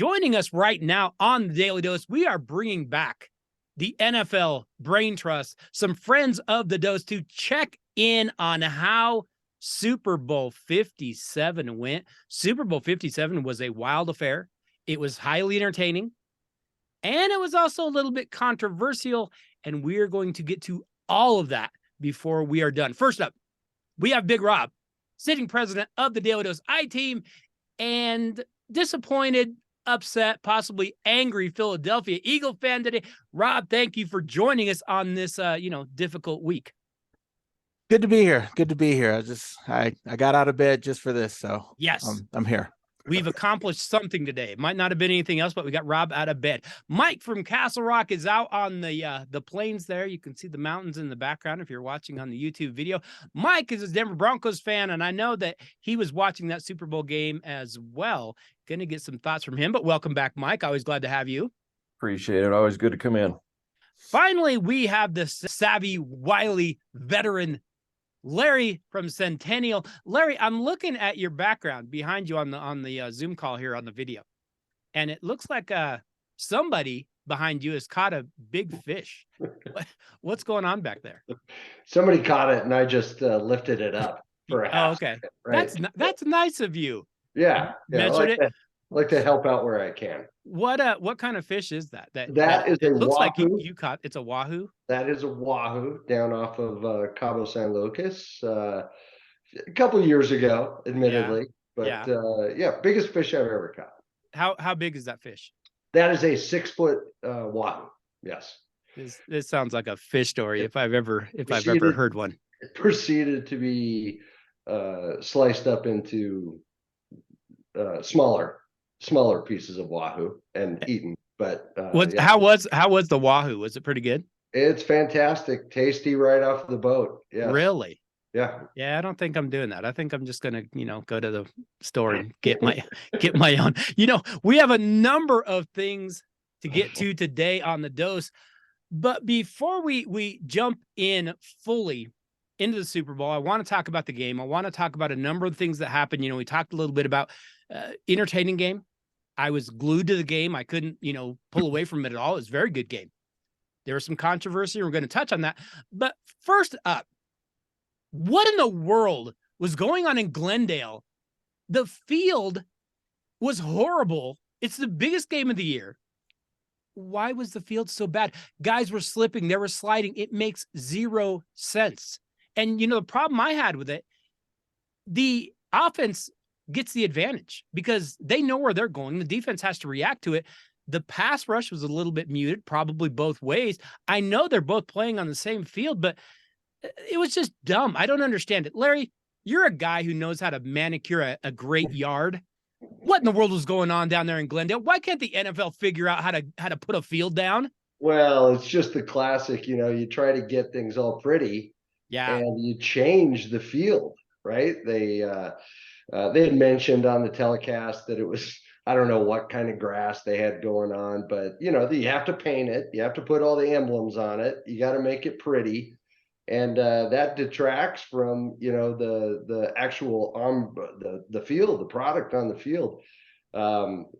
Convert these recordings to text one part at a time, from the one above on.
Joining us right now on the Daily Dose, we are bringing back the NFL Brain Trust, some friends of the Dose to check in on how Super Bowl 57 went. Super Bowl 57 was a wild affair. It was highly entertaining, and it was also a little bit controversial, and we're going to get to all of that before we are done. First up, we have Big Rob, sitting president of the Daily Dose I-Team, and disappointed, upset, possibly angry Philadelphia Eagle fan today. Rob, thank you for joining us on this, difficult week. Good to be here. Good to be here. I got out of bed just for this, so yes, I'm here. We've accomplished something today. It might not have been anything else, but we got Rob out of bed. Mike from Castle Rock is out on the plains there. You can see the mountains in the background if you're watching on the YouTube video. Mike is a Denver Broncos fan, and I know that he was watching that Super Bowl game as well. Going to get some thoughts from him, but welcome back, Mike. Always glad to have you. Appreciate it. Always good to come in. Finally, we have the savvy, wily veteran Larry from Centennial. Larry, I'm looking at your background behind you on the Zoom call here on the video, and it looks like somebody behind you has caught a big fish. What's going on back there? Somebody caught it, and I just lifted it up for a half. Okay, second, right? That's nice of you. Yeah, Measured it. I like to help out where I can. What kind of fish is that? That is a looks wahoo. like you caught. It's a wahoo. That is a wahoo down off of Cabo San Lucas a couple years ago, admittedly. Yeah. But yeah, biggest fish I've ever caught. How big is that fish? That is a 6-foot wahoo. Yes. This sounds like a fish story if I've ever heard one. It proceeded to be sliced up into smaller pieces of wahoo and eaten. But yeah. How was the wahoo? Was it pretty good? It's fantastic, tasty right off the boat. Yeah. Really? Yeah. Yeah, I don't think I'm doing that. I think I'm just gonna, go to the store and get my own. We have a number of things to get to today on the Dose, but before we jump in fully into the Super Bowl, I want to talk about the game. I want to talk about a number of things that happened. We talked a little bit about entertaining game. I was glued to the game. I couldn't, pull away from it at all. It was a very good game. There was some controversy. We're going to touch on that. But first up, what in the world was going on in Glendale? The field was horrible. It's the biggest game of the year. Why was the field so bad? Guys were slipping. They were sliding. It makes zero sense. And, the problem I had with it, the offense gets the advantage because they know where they're going. The defense has to react to it. The pass rush was a little bit muted, probably both ways. I know they're both playing on the same field, but it was just dumb. I don't understand it. Larry, you're a guy who knows how to manicure a great yard. What in the world was going on down there in Glendale? Why can't the NFL figure out how to put a field down? Well, it's just the classic, you try to get things all pretty. Yeah. And you change the field, right? They had mentioned on the telecast that it was, I don't know what kind of grass they had going on, but you have to paint it. You have to put all the emblems on it. You got to make it pretty. And that detracts from, the actual the field, the product on the field.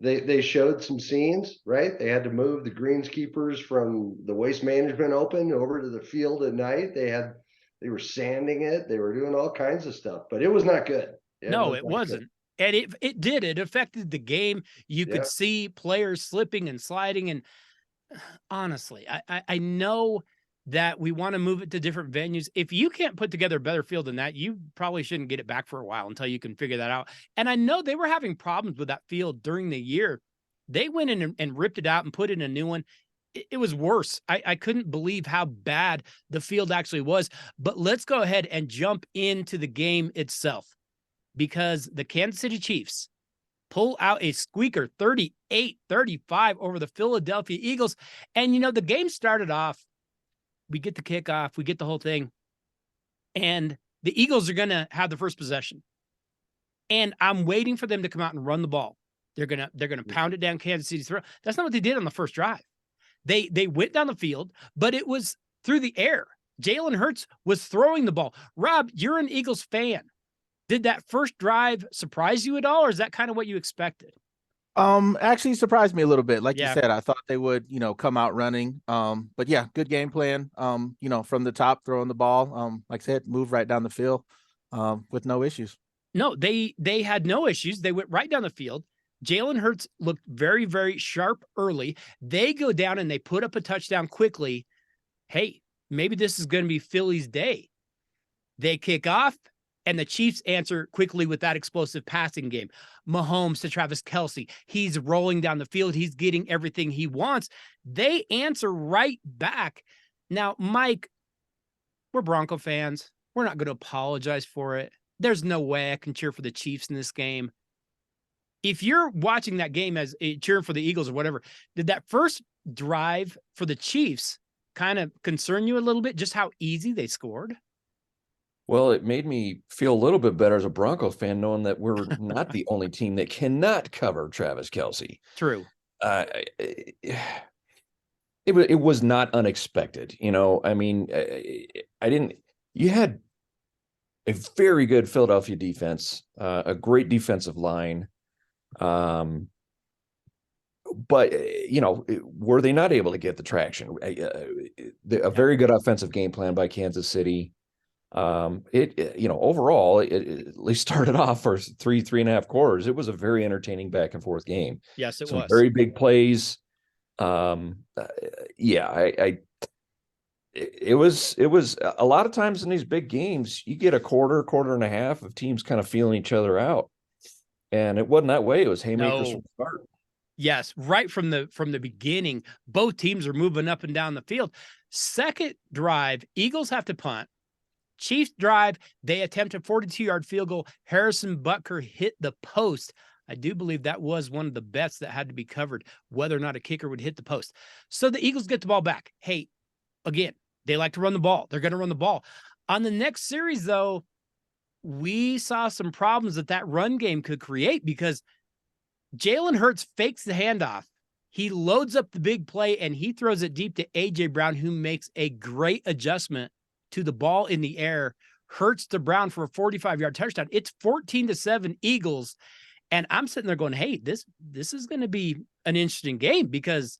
They showed some scenes, right? They had to move the greenskeepers from the Waste Management Open over to the field at night. They were sanding it. They were doing all kinds of stuff, but it was not good. No, it wasn't. And it affected the game. You could see players slipping and sliding. And honestly, I know that we want to move it to different venues. If you can't put together a better field than that, you probably shouldn't get it back for a while until you can figure that out. And I know they were having problems with that field during the year. They went in and ripped it out and put in a new one. It was worse. I couldn't believe how bad the field actually was. But let's go ahead and jump into the game itself, because the Kansas City Chiefs pull out a squeaker 38-35 over the Philadelphia Eagles. And, the game started off, we get the kickoff, we get the whole thing, and the Eagles are going to have the first possession. And I'm waiting for them to come out and run the ball. They're going to pound it down Kansas City's throat. That's not what they did on the first drive. They went down the field, but it was through the air. Jalen Hurts was throwing the ball. Rob, you're an Eagles fan. Did that first drive surprise you at all, or is that kind of what you expected? Actually surprised me a little bit. Like you Yeah. said, I thought they would, come out running. But yeah, good game plan. From the top, throwing the ball. Like I said, move right down the field, with no issues. No, they had no issues. They went right down the field. Jalen Hurts looked very, very sharp early. They go down and they put up a touchdown quickly. Hey, maybe this is going to be Philly's day. They kick off, and the Chiefs answer quickly with that explosive passing game. Mahomes to Travis Kelce. He's rolling down the field. He's getting everything he wants. They answer right back. Now, Mike, we're Bronco fans. We're not going to apologize for it. There's no way I can cheer for the Chiefs in this game. If you're watching that game as cheering for the Eagles or whatever, did that first drive for the Chiefs kind of concern you a little bit, just how easy they scored? Well, it made me feel a little bit better as a Broncos fan, knowing that we're not the only team that cannot cover Travis Kelce. True. It was not unexpected. I mean, you had a very good Philadelphia defense, a great defensive line. But, were they not able to get the traction? A very good offensive game plan by Kansas City. Overall, it at least started off for 3.5 quarters. It was a very entertaining back and forth game. Yes, it Some was. very big plays. It was a lot of times in these big games, you get a quarter and a half of teams kind of feeling each other out. And it wasn't that way. It was haymakers from the start. Yes, right from the beginning, both teams are moving up and down the field. Second drive, Eagles have to punt. Chiefs drive, they attempt a 42-yard field goal. Harrison Butker hit the post. I do believe that was one of the bets that had to be covered, whether or not a kicker would hit the post. So the Eagles get the ball back. Hey, again, they like to run the ball. They're going to run the ball. On the next series, though, we saw some problems that run game could create because Jalen Hurts fakes the handoff. He loads up the big play, and he throws it deep to A.J. Brown, who makes a great adjustment to the ball in the air. Hurts to Brown for a 45-yard touchdown. It's 14-7 Eagles. And I'm sitting there going, hey, this is going to be an interesting game because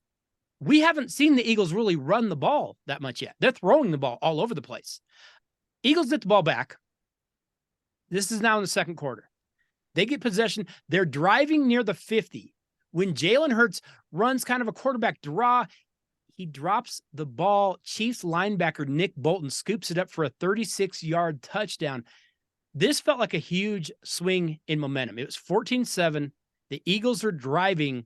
we haven't seen the Eagles really run the ball that much yet. They're throwing the ball all over the place. Eagles get the ball back. This is now in the second quarter. They get possession. They're driving near the 50. When Jalen Hurts runs kind of a quarterback draw, he drops the ball. Chiefs linebacker Nick Bolton scoops it up for a 36-yard touchdown. This felt like a huge swing in momentum. It was 14-7. The Eagles are driving,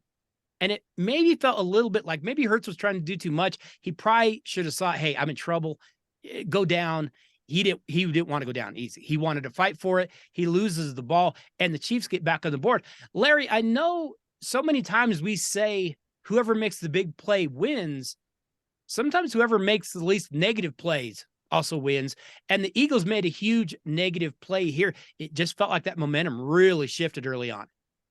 and it maybe felt a little bit like maybe Hurts was trying to do too much. He probably should have thought, hey, I'm in trouble. Go down. He didn't want to go down easy. He wanted to fight for it. He loses the ball, and the Chiefs get back on the board. Larry, I know so many times we say whoever makes the big play wins. Sometimes whoever makes the least negative plays also wins. And the Eagles made a huge negative play here. It just felt like that momentum really shifted early on.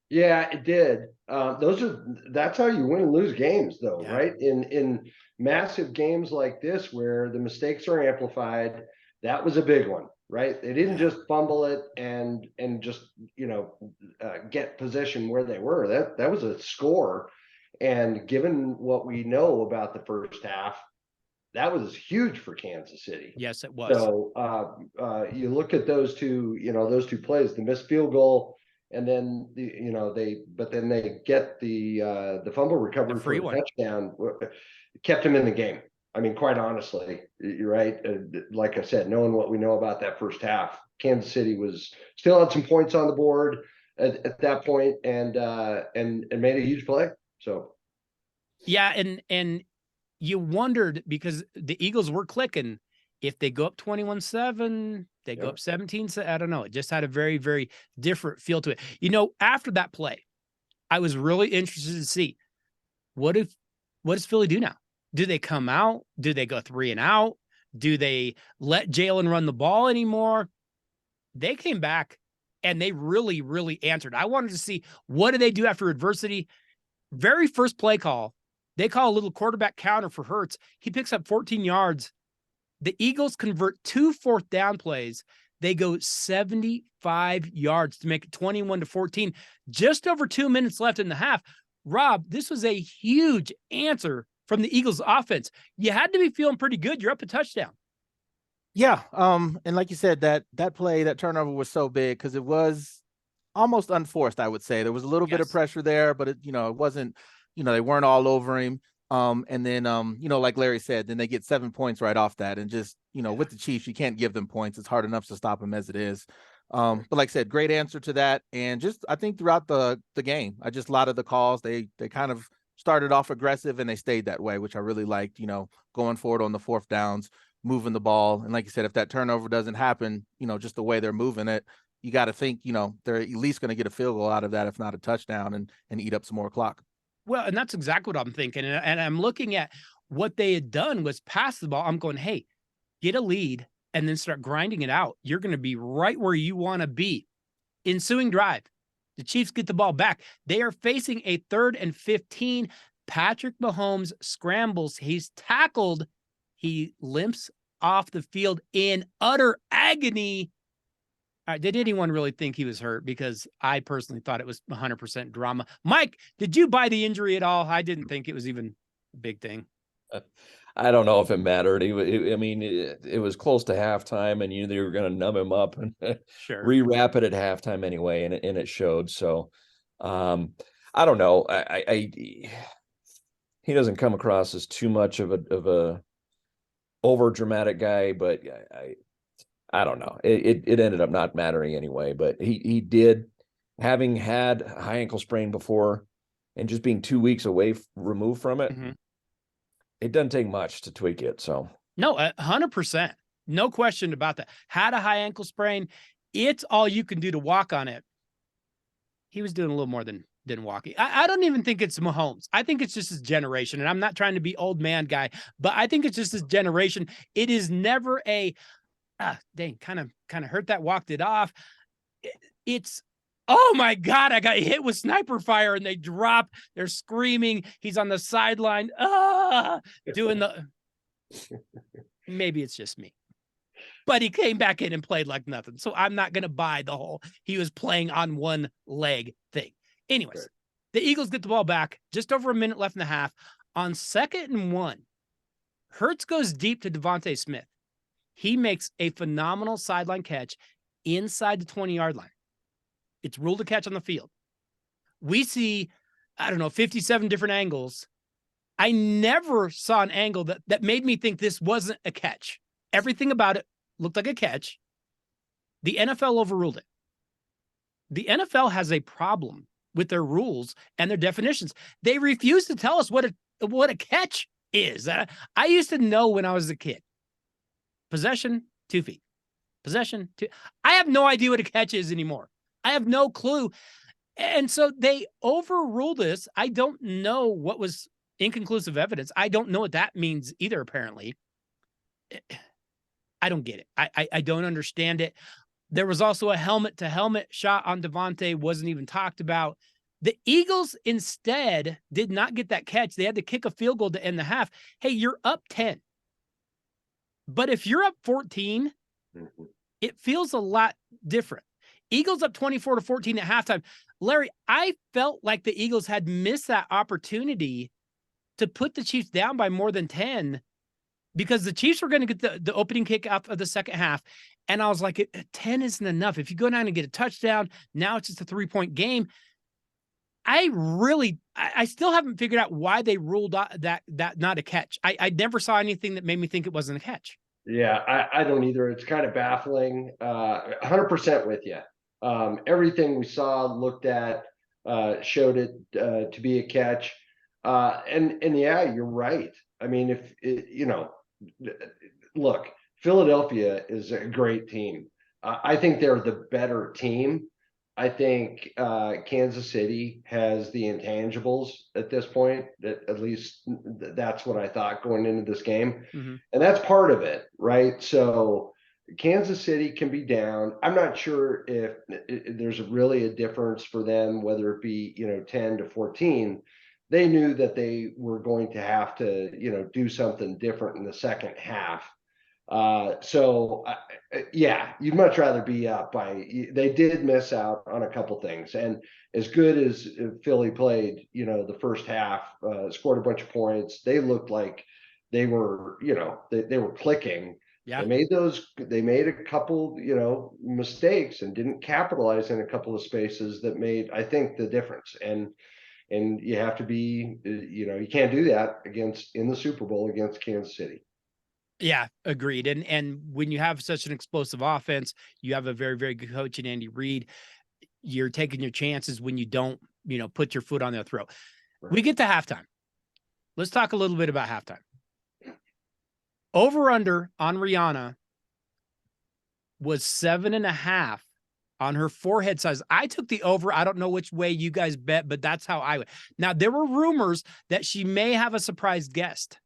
Yeah, it did. That's how you win and lose games, though, Yeah. right? In massive games like this where the mistakes are amplified, that was a big one, right? They didn't just fumble it and just get possession where they were. That was a score, and given what we know about the first half, that was huge for Kansas City. Yes, it was. So you look at those two plays, the missed field goal, and then they get the fumble recovery for a touchdown, kept him in the game. I mean, quite honestly, you're right. Like I said, knowing what we know about that first half, Kansas City was still had some points on the board at that point, and made a huge play. So, yeah, and you wondered because the Eagles were clicking. If they go up 21-7, they go up 17. I don't know. It just had a very, very different feel to it. After that play, I was really interested to see what does Philly do now? Do they come out? Do they go 3 and out? Do they let Jalen run the ball anymore? They came back and they really, really answered. I wanted to see what do they do after adversity. Very first play call, they call a little quarterback counter for Hurts. He picks up 14 yards. The Eagles convert 2 fourth down plays. They go 75 yards to make it 21-14. Just over 2 minutes left in the half. Rob, this was a huge answer from the Eagles offense. You had to be feeling pretty good. You're up a touchdown. Yeah. And like you said, that play, that turnover was so big because it was almost unforced, I would say. There was a little bit of pressure there, but it wasn't, they weren't all over him. And then, like Larry said, then they get 7 points right off that. And just, with the Chiefs, you can't give them points. It's hard enough to stop them as it is. But like I said, great answer to that. And just, I think throughout the game, a lot of the calls, they kind of started off aggressive and they stayed that way, which I really liked, going forward on the fourth downs, moving the ball. And like you said, if that turnover doesn't happen, just the way they're moving it, you got to think, they're at least going to get a field goal out of that, if not a touchdown, and eat up some more clock. Well, and that's exactly what I'm thinking. And I'm looking at what they had done was pass the ball. I'm going, hey, get a lead and then start grinding it out. You're going to be right where you want to be. Ensuing drive, the Chiefs get the ball back. They are facing a 3rd and 15. Patrick Mahomes scrambles. He's tackled. He limps off the field in utter agony. All right, did anyone really think he was hurt? Because I personally thought it was 100% drama. Mike, did you buy the injury at all? I didn't think it was even a big thing. I don't know if it mattered. It was close to halftime, and you were going to numb him up and rewrap it at halftime anyway, and it showed. So, I don't know. He doesn't come across as too much of a over dramatic guy, but I don't know. It ended up not mattering anyway. But he did, having had a high ankle sprain before, and just being 2 weeks removed from it. Mm-hmm. It doesn't take much to tweak it. So no, 100%, no question about that. Had a high ankle sprain. It's all you can do to walk on it. He was doing a little more than walking. I don't even think it's Mahomes. I think it's just his generation. And I'm not trying to be old man guy, but I think it's just his generation. It is never a, dang, kind of hurt that, walked it off. It's, oh my God, I got hit with sniper fire, and they drop. They're screaming. He's on the sideline, doing the, maybe it's just me. But he came back in and played like nothing. So I'm not going to buy the whole, he was playing on one leg thing. Anyways, the Eagles get the ball back. Just over a minute left in the half. On 2nd and 1, Hurts goes deep to Devontae Smith. He makes a phenomenal sideline catch inside the 20-yard line. It's ruled a catch on the field. We see, 57 different angles. I never saw an angle that made me think this wasn't a catch. Everything about it looked like a catch. The NFL overruled it. The NFL has a problem with their rules and their definitions. They refuse to tell us what a catch is. I used to know when I was a kid. Possession, 2 feet. Possession, 2. I have no idea what a catch is anymore. I have no clue. And so they overruled this. I don't know what was inconclusive evidence. I don't know what that means either, apparently. I don't get it. I don't understand it. There was also a helmet-to-helmet shot on Devontae, wasn't even talked about. The Eagles instead did not get that catch. They had to kick a field goal to end the half. Hey, you're up 10. But if you're up 14, it feels a lot different. Eagles up 24-14 at halftime. Larry, I felt like the Eagles had missed that opportunity to put the Chiefs down by more than 10, because the Chiefs were going to get the opening kick out of the second half. And I was like, 10 isn't enough. If you go down and get a touchdown, now it's just a 3-point game. I still haven't figured out why they ruled that not a catch. I never saw anything that made me think it wasn't a catch. Yeah, I don't either. It's kind of baffling. 100% with you. Everything we saw, looked at, showed it to be a catch. And yeah, you're right. I mean, if look, Philadelphia is a great team. I think they're the better team. I think Kansas City has the intangibles at this point. At least that's what I thought going into this game. Mm-hmm. And that's part of it, right? So Kansas City can be down. I'm not sure if there's really a difference for them, whether it be 10-14. They knew that they were going to have to do something different in the second half. Yeah, you'd much rather be up by. They did miss out on a couple things, and as good as Philly played, the first half, scored a bunch of points. They looked like they were, they were clicking. Yeah. They made a couple, mistakes and didn't capitalize in a couple of spaces that made, I think, the difference. And you have to be, you can't do that in the Super Bowl against Kansas City. Yeah, agreed. And when you have such an explosive offense, you have a very, very good coach in Andy Reid. You're taking your chances when you don't, put your foot on their throat. Right. We get to halftime. Let's talk a little bit about halftime. Over under on Rhianna was 7.5 on her forehead size. I took the over. I don't know which way you guys bet, but that's how I went. Now, there were rumors that she may have a surprise guest.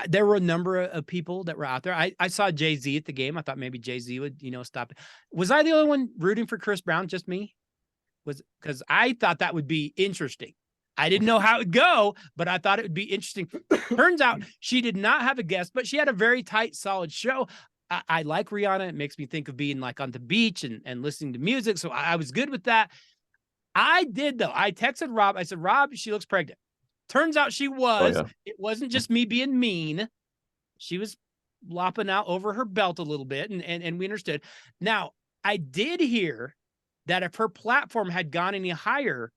There were a number of people that were out there. I saw Jay-Z at the game. I thought maybe Jay-Z would, stop it. Was I the only one rooting for Chris Brown? Just me? Because I thought that would be interesting. I didn't know how it would go, but I thought it would be interesting. Turns out she did not have a guest, but she had a very tight, solid show. I like Rhianna. It makes me think of being like on the beach and listening to music. So I was good with that. I did, though. I texted Rob. I said, Rob, she looks pregnant. Turns out she was. Oh, yeah. It wasn't just me being mean. She was lopping out over her belt a little bit, and we understood. Now, I did hear that if her platform had gone any higher,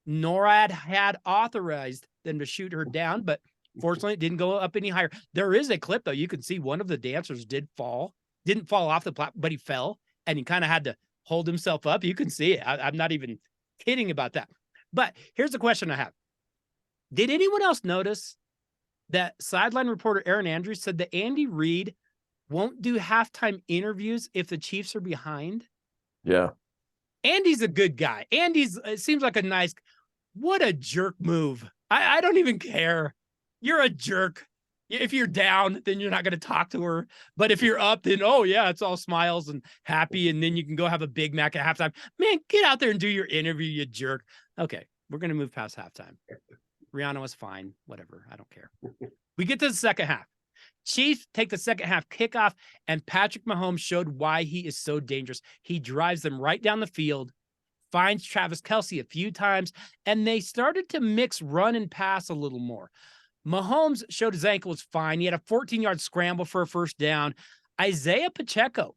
NORAD had authorized them to shoot her down, but fortunately it didn't go up any higher. There is a clip, though. You can see one of the dancers didn't fall off the platform, but he fell, and he kind of had to hold himself up. You can see it. I'm not even kidding about that. But here's the question I have. Did anyone else notice that sideline reporter Aaron Andrews said that Andy Reid won't do halftime interviews if the Chiefs are behind? Yeah. Andy's a good guy. It seems like a nice, what a jerk move. I don't even care. You're a jerk. If you're down, then you're not going to talk to her. But if you're up, then, oh, yeah, it's all smiles and happy. And then you can go have a Big Mac at halftime. Man, get out there and do your interview, you jerk. Okay, we're going to move past halftime. Rhianna was fine. Whatever. I don't care. We get to the second half. Chiefs take the second half kickoff, and Patrick Mahomes showed why he is so dangerous. He drives them right down the field, finds Travis Kelce a few times, and they started to mix run and pass a little more. Mahomes showed his ankle was fine. He had a 14-yard scramble for a first down. Isaiah Pacheco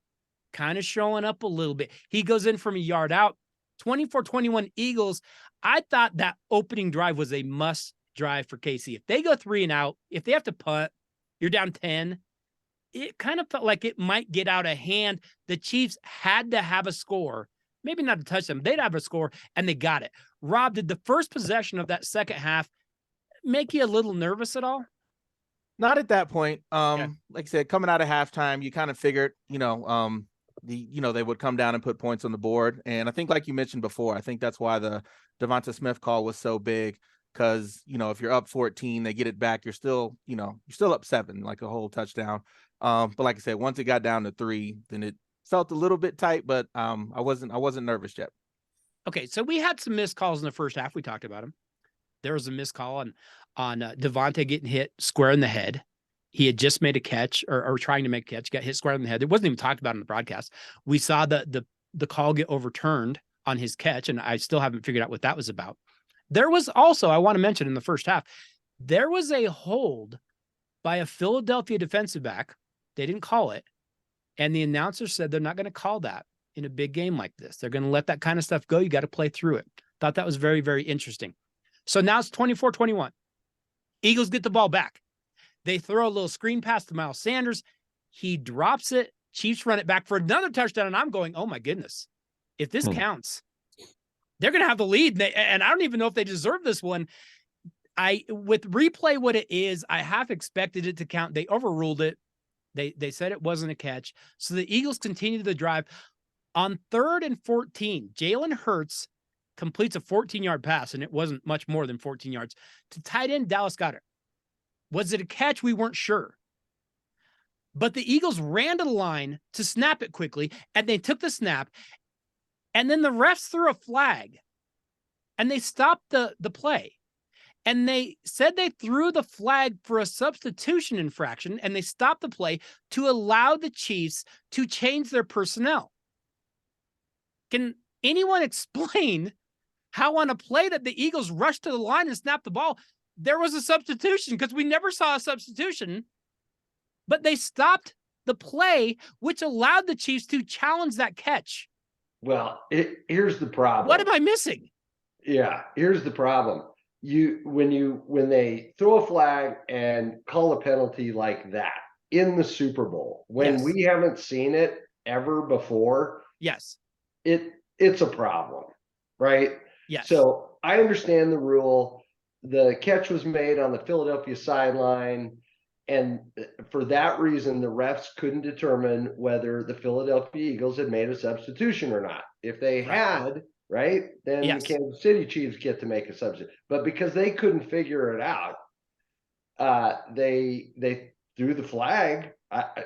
kind of showing up a little bit. He goes in from a yard out. 24-21 Eagles. I thought that opening drive was a must drive for KC. If they go 3 and out, if they have to punt, you're down 10. It kind of felt like it might get out of hand. The Chiefs had to have a score. Maybe not a touchdown. They'd have a score, and they got it. Rob, did the first possession of that second half make you a little nervous at all? Not at that point. Yeah. Like I said, coming out of halftime, you kind of figured, they would come down and put points on the board. And I think, like you mentioned before, I think that's why the Devonta Smith call was so big. Because, if you're up 14, they get it back. You're still up 7, like a whole touchdown. But like I said, once it got down to 3, then it felt a little bit tight, but I wasn't nervous yet. Okay, so we had some missed calls in the first half. We talked about them. There was a missed call on Devonta getting hit square in the head. He had just made a catch or trying to make a catch, got hit square in the head. It wasn't even talked about in the broadcast. We saw the call get overturned on his catch, and I still haven't figured out what that was about. There was also, I want to mention in the first half, there was a hold by a Philadelphia defensive back. They didn't call it. And the announcer said they're not going to call that in a big game like this. They're going to let that kind of stuff go. You got to play through it. Thought that was very, very interesting. So now it's 24-21. Eagles get the ball back. They throw a little screen pass to Miles Sanders. He drops it. Chiefs run it back for another touchdown. And I'm going, oh my goodness. If this counts, they're going to have the lead. And I don't even know if they deserve this one. With replay what it is, I half expected it to count. They overruled it. They said it wasn't a catch. So the Eagles continue the drive. On 3rd and 14, Jalen Hurts completes a 14-yard pass, and it wasn't much more than 14 yards, to tight end Dallas Goedert. Was it a catch? We weren't sure. But the Eagles ran to the line to snap it quickly, and they took the snap, and then the refs threw a flag, and they stopped the play. And they said they threw the flag for a substitution infraction, and they stopped the play to allow the Chiefs to change their personnel. Can anyone explain how on a play that the Eagles rushed to the line and snapped the ball, there was a substitution? Because we never saw a substitution, but they stopped the play, which allowed the Chiefs to challenge that catch. Well, here's the problem. What am I missing? Yeah, here's the problem. When they throw a flag and call a penalty like that in the Super Bowl, when we haven't seen it ever before, yes, it's a problem, right? Yes. So I understand the rule. The catch was made on the Philadelphia sideline, and for that reason, the refs couldn't determine whether the Philadelphia Eagles had made a substitution or not. If they had, right, then the Kansas City Chiefs get to make a substitution. But because they couldn't figure it out, they threw the flag.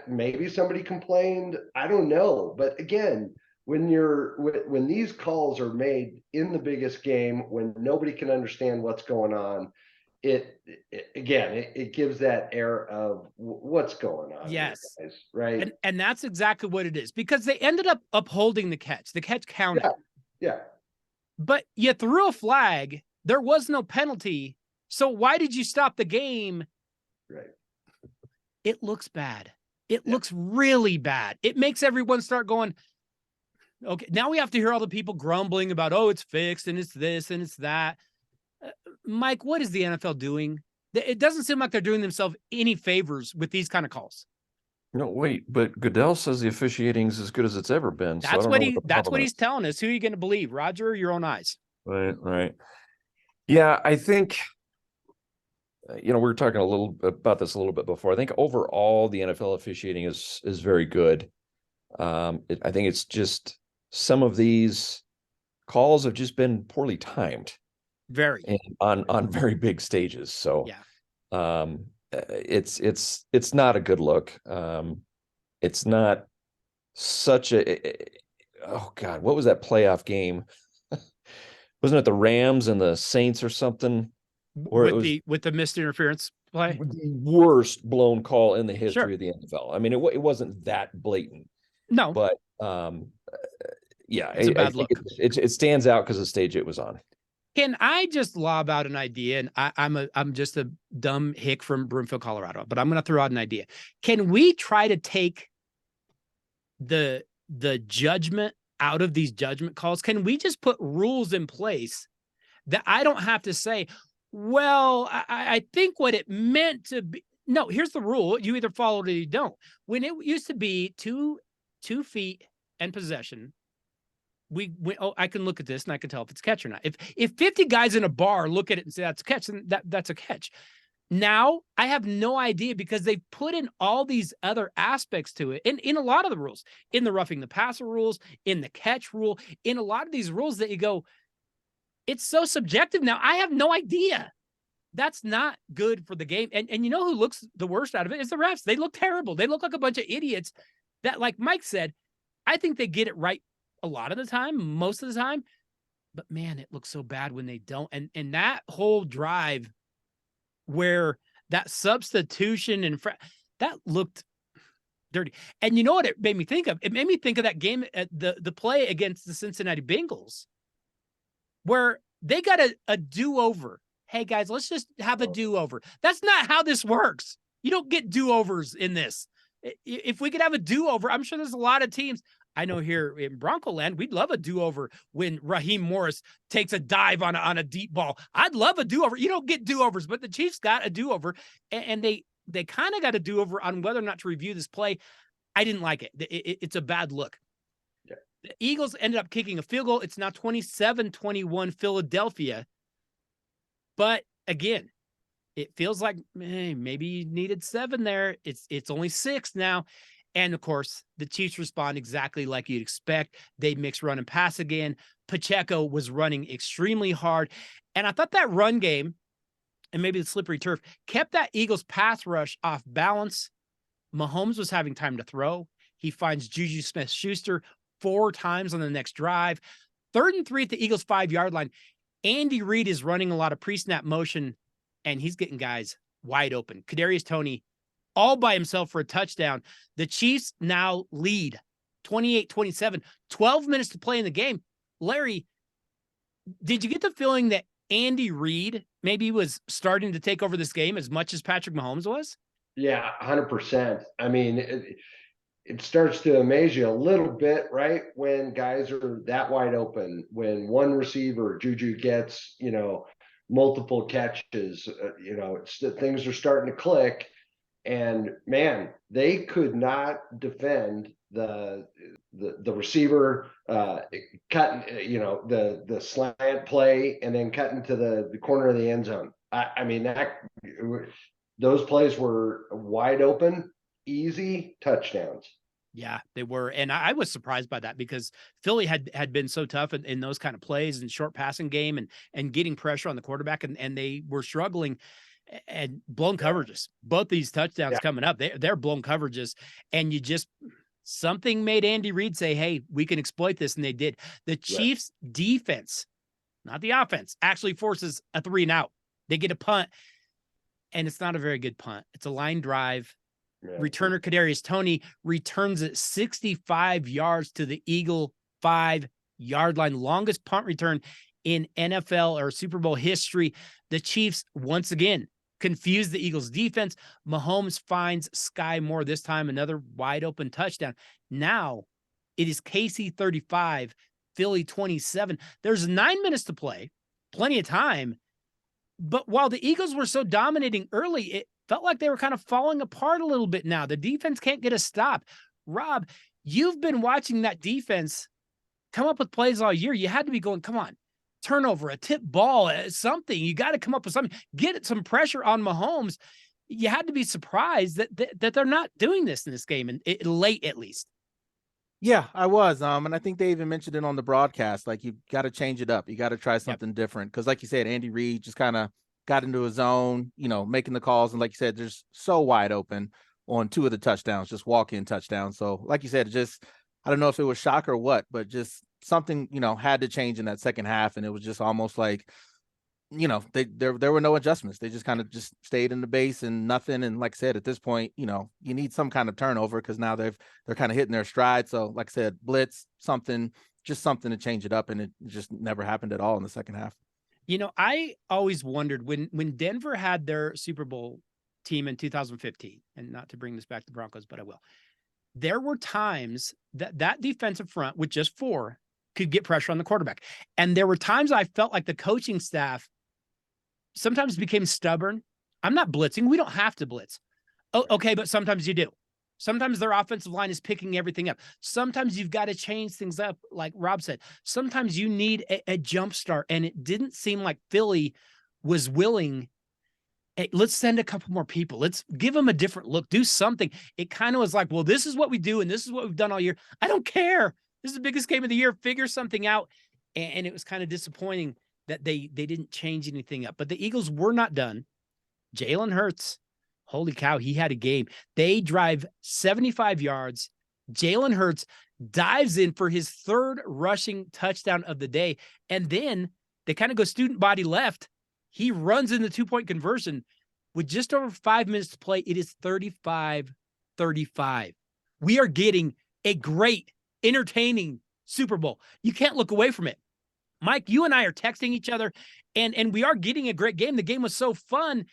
Maybe somebody complained. I don't know. But again, when these calls are made in the biggest game, when nobody can understand what's going on, it gives that air of what's going on. Yes, guys, right. And that's exactly what it is, because they ended up upholding the catch. The catch counted. Yeah. But you threw a flag. There was no penalty. So why did you stop the game? Right. It looks bad. It looks really bad. It makes everyone start going, okay, now we have to hear all the people grumbling about, oh, it's fixed and it's this and it's that. Mike, what is the NFL doing? It doesn't seem like they're doing themselves any favors with these kind of calls. No, wait, but Goodell says the officiating is as good as it's ever been. That's what he's telling us. Who are you going to believe, Roger, or your own eyes? Right. Yeah, I think, we were talking a little about this a little bit before. I think overall the NFL officiating is very good. I think it's just some of these calls have just been poorly timed. Very. And on very big stages. So it's not a good look. It's not such oh God, what was that playoff game? Wasn't it the Rams and the Saints or something? With the missed interference play? The worst blown call in the history of the NFL. I mean, it wasn't that blatant. No. But it's a bad look. It stands out because of the stage it was on. Can I just lob out an idea? And I'm just a dumb hick from Broomfield, Colorado, but I'm going to throw out an idea. Can we try to take the judgment out of these judgment calls? Can we just put rules in place that I don't have to say, well, I think what it meant to be. No, here's the rule. You either follow it or you don't. When it used to be 2 feet and possession, I can look at this and I can tell if it's catch or not. If 50 guys in a bar look at it and say that's a catch, then that's a catch. Now I have no idea, because they put in all these other aspects to it. And in a lot of the rules, in the roughing the passer rules, in the catch rule, in a lot of these rules that you go, it's so subjective now. I have no idea. That's not good for the game. And you know who looks the worst out of it is the refs. They look terrible. They look like a bunch of idiots that, like Mike said, I think they get it right a lot of the time, most of the time, but man, it looks so bad when they don't. And that whole drive where that substitution and that looked dirty. And you know what it made me think of? It made me think of that game at the play against the Cincinnati Bengals, where they got a do-over. Hey guys, let's just have a do-over. That's not how this works. You don't get do-overs in this. If we could have a do-over, I'm sure there's a lot of teams. I know here in Bronco land, we'd love a do-over when Raheem Morris takes a dive on a deep ball. I'd love a do-over. You don't get do-overs, but the Chiefs got a do-over, and they kind of got a do-over on whether or not to review this play. I didn't like it. It's a bad look. Yeah. The Eagles ended up kicking a field goal. It's now 27-21 Philadelphia. But again, it feels like maybe you needed 7 there. It's only 6 now. And of course, the Chiefs respond exactly like you'd expect. They mix run and pass again. Pacheco was running extremely hard. And I thought that run game, and maybe the slippery turf, kept that Eagles pass rush off balance. Mahomes was having time to throw. He finds Juju Smith-Schuster 4 times on the next drive. 3rd and 3 at the Eagles' 5-yard line. Andy Reid is running a lot of pre-snap motion and he's getting guys wide open. Kadarius Toney all by himself for a touchdown. The Chiefs now lead 28-27, 12 minutes to play in the game. Larry, did you get the feeling that Andy Reid maybe was starting to take over this game as much as Patrick Mahomes was? Yeah, 100%. I mean, it starts to amaze you a little bit, right? When guys are that wide open, when one receiver, Juju, gets, multiple catches, things are starting to click. And man, they could not defend the receiver cutting, the slant play and then cutting to the corner of the end zone. I mean, those plays were wide open, easy touchdowns. Yeah, they were. And I was surprised by that because Philly had been so tough in those kind of plays and short passing game and getting pressure on the quarterback, and they were struggling and blown coverages. Both these touchdowns coming up, they're blown coverages, and something made Andy Reid say, hey, we can exploit this, and they did. The Chiefs defense, not the offense, actually forces a 3-and-out. They get a punt, and it's not a very good punt. It's a line drive. Yeah. Returner Kadarius Toney returns it 65 yards to the Eagle 5-yard line. Longest punt return in NFL or Super Bowl history. The Chiefs, once again, confuse the Eagles defense. Mahomes finds Sky Moore, this time another wide open touchdown. Now it is KC 35, Philly 27. There's 9 minutes to play, plenty of time. But while the Eagles were so dominating early, it felt like they were kind of falling apart a little bit now. The defense can't get a stop. Rob, you've been watching that defense come up with plays all year. You had to be going, come on, turnover, a tip ball, something. You got to come up with something. Get some pressure on Mahomes. You had to be surprised that they're not doing this in this game, and late at least. Yeah, I was. And I think they even mentioned it on the broadcast. Like, you got to change it up. You got to try something different. Because like you said, Andy Reid just kind of got into his zone, making the calls. And like you said, there's so wide open on 2 of the touchdowns, just walk-in touchdowns. So like you said, I don't know if it was shock or what, but just something, had to change in that second half. And it was just almost like, there were no adjustments. They just kind of just stayed in the base and nothing. And like I said, at this point, you need some kind of turnover because now they're kind of hitting their stride. So like I said, blitz, something to change it up. And it just never happened at all in the second half. I always wondered when Denver had their Super Bowl team in 2015, and not to bring this back to the Broncos, but I will. There were times that defensive front with just 4 could get pressure on the quarterback. And there were times I felt like the coaching staff sometimes became stubborn. I'm not blitzing. We don't have to blitz. Oh, okay, but sometimes you do. Sometimes their offensive line is picking everything up. Sometimes you've got to change things up, like Rob said. Sometimes you need a jump start, and it didn't seem like Philly was willing. Hey, let's send a couple more people. Let's give them a different look. Do something. It kind of was like, well, this is what we do, and this is what we've done all year. I don't care. This is the biggest game of the year. Figure something out. And it was kind of disappointing that they didn't change anything up. But the Eagles were not done. Jalen Hurts, holy cow, he had a game. They drive 75 yards. Jalen Hurts dives in for his 3rd rushing touchdown of the day. And then they kind of go student body left. He runs in the 2-point conversion with just over 5 minutes to play. It is 35-35. We are getting a great, entertaining Super Bowl. You can't look away from it. Mike, you and I are texting each other, and we are getting a great game. The game was so fun.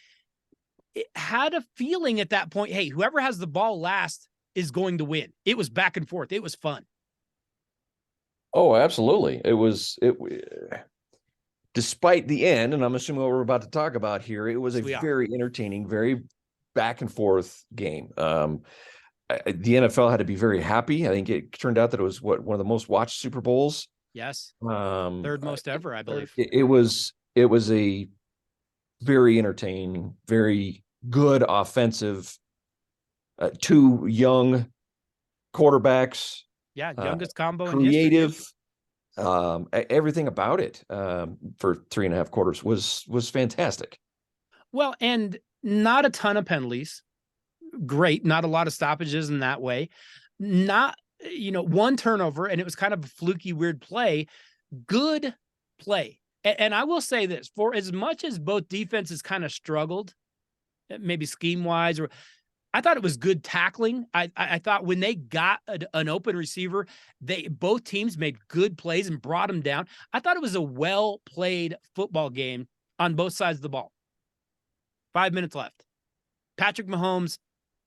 It had a feeling at that point, hey, whoever has the ball last is going to win. It was back and forth. It was fun. Oh, absolutely. Despite the end, and I'm assuming what we're about to talk about here, it was a very entertaining, very back and forth game. The NFL had to be very happy. I think it turned out that it was one of the most watched Super Bowls. Yes. 3rd most ever, I believe. It was a very entertaining, very good offensive, 2 young quarterbacks. Yeah. Youngest combo creative, in history. Everything about it for 3.5 quarters was fantastic. Well, and not a ton of penalties. Great. Not a lot of stoppages in that way. Not, 1 turnover, and it was kind of a fluky, weird play. Good play. And I will say this, for as much as both defenses kind of struggled, maybe scheme wise, or I thought it was good tackling. I thought when they got an open receiver, both teams made good plays and brought them down. I thought it was a well played football game on both sides of the ball. 5 minutes left. Patrick Mahomes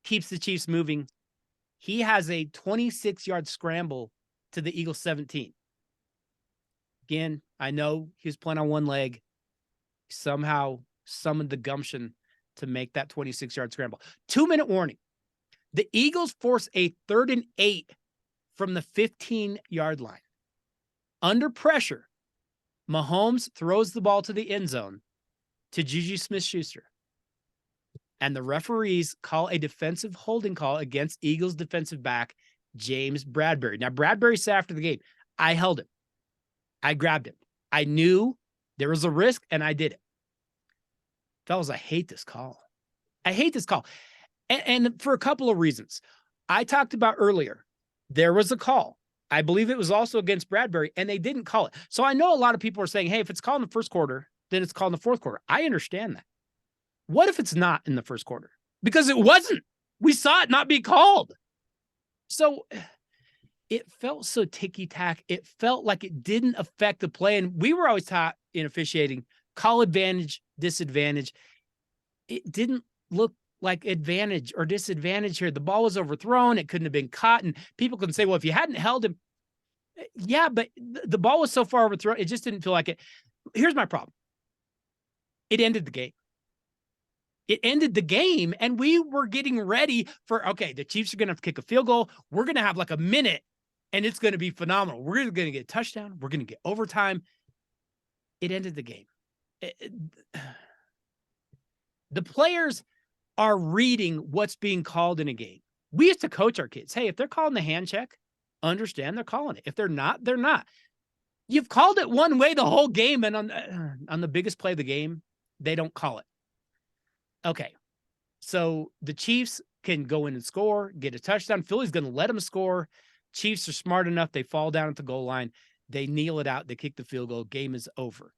keeps the Chiefs moving. He has a 26-yard scramble to the Eagles 17. Again, I know he was playing on one leg. Somehow summoned the gumption to make that 26-yard scramble. 2-minute warning. The Eagles force a 3rd and 8 from the 15-yard line. Under pressure, Mahomes throws the ball to the end zone to Juju Smith-Schuster. And the referees call a defensive holding call against Eagles defensive back, James Bradbury. Now, Bradbury said after the game, I held him. I grabbed him. I knew there was a risk, and I did it. Fellas, I hate this call. I hate this call. And for a couple of reasons. I talked about earlier, there was a call. I believe it was also against Bradbury, and they didn't call it. So I know a lot of people are saying, hey, if it's called in the first quarter, then it's called in the fourth quarter. I understand that. What if it's not in the first quarter? Because it wasn't. We saw it not be called. So it felt so ticky-tack. It felt like it didn't affect the play. And we were always taught in officiating, call advantage, disadvantage. It didn't look like advantage or disadvantage here. The ball was overthrown. It couldn't have been caught. And people can say, well, if you hadn't held him, yeah, but the ball was so far overthrown, it just didn't feel like it. Here's my problem. It ended the game. It ended the game, and we were getting ready for, okay, the Chiefs are going to kick a field goal. We're going to have like a minute, and it's going to be phenomenal. We're going to get a touchdown. We're going to get overtime. It ended the game. The players are reading what's being called in a game. We used to coach our kids. Hey, if they're calling the hand check, understand they're calling it. If they're not, they're not. You've called it one way the whole game, and on the biggest play of the game, they don't call it. Okay, so the Chiefs can go in and score, get a touchdown. Philly's going to let them score. Chiefs are smart enough. They fall down at the goal line. They kneel it out. They kick the field goal. Game is over.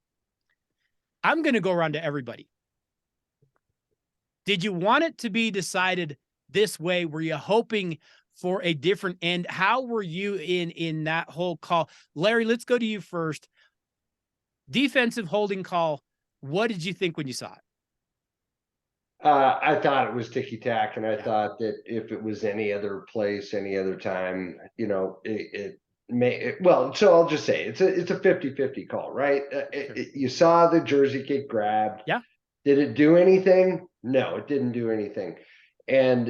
I'm going to go around to everybody. Did you want it to be decided this way? Were you hoping for a different end? How were you in that whole call? Larry, let's go to you first. Defensive holding call. What did you think when you saw it? I thought it was ticky-tack, and I thought that if it was any other place, any other time, you know, well, so I'll just say it's a 50-50 call, right? You saw the jersey get grabbed. Yeah. Did it do anything? No, it didn't do anything. And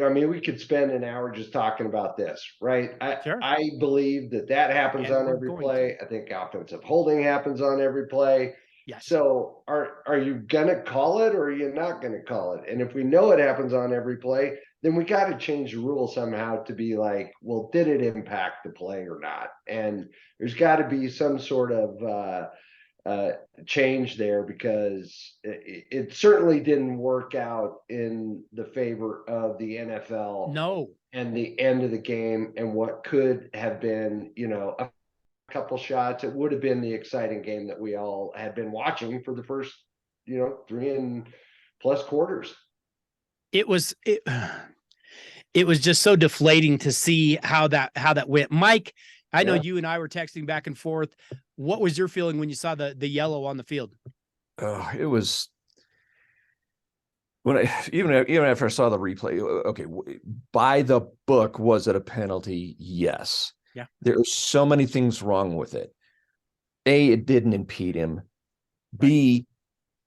I mean, we could spend an hour just talking about this, right? I believe that happens on every play. I think offensive holding happens on every play. Yes. So are you gonna call it, or are you not gonna call it? And if we know it happens on every play, then we got to change the rule somehow to be like, well, did it impact the play or not? And there's got to be some sort of change there, because it certainly didn't work out in the favor of the NFL. No. And the end of the game, and what could have been, you know, a couple shots. It would have been the exciting game that we all had been watching for the first, you know, 3+ quarters. It was just so deflating to see how that went. Mike, I know you and I were texting back and forth. What was your feeling when you saw the yellow on the field? It was when even after I saw the replay. Okay, by the book, was it a penalty? Yes. Yeah. There are so many things wrong with it. A, it didn't impede him. B,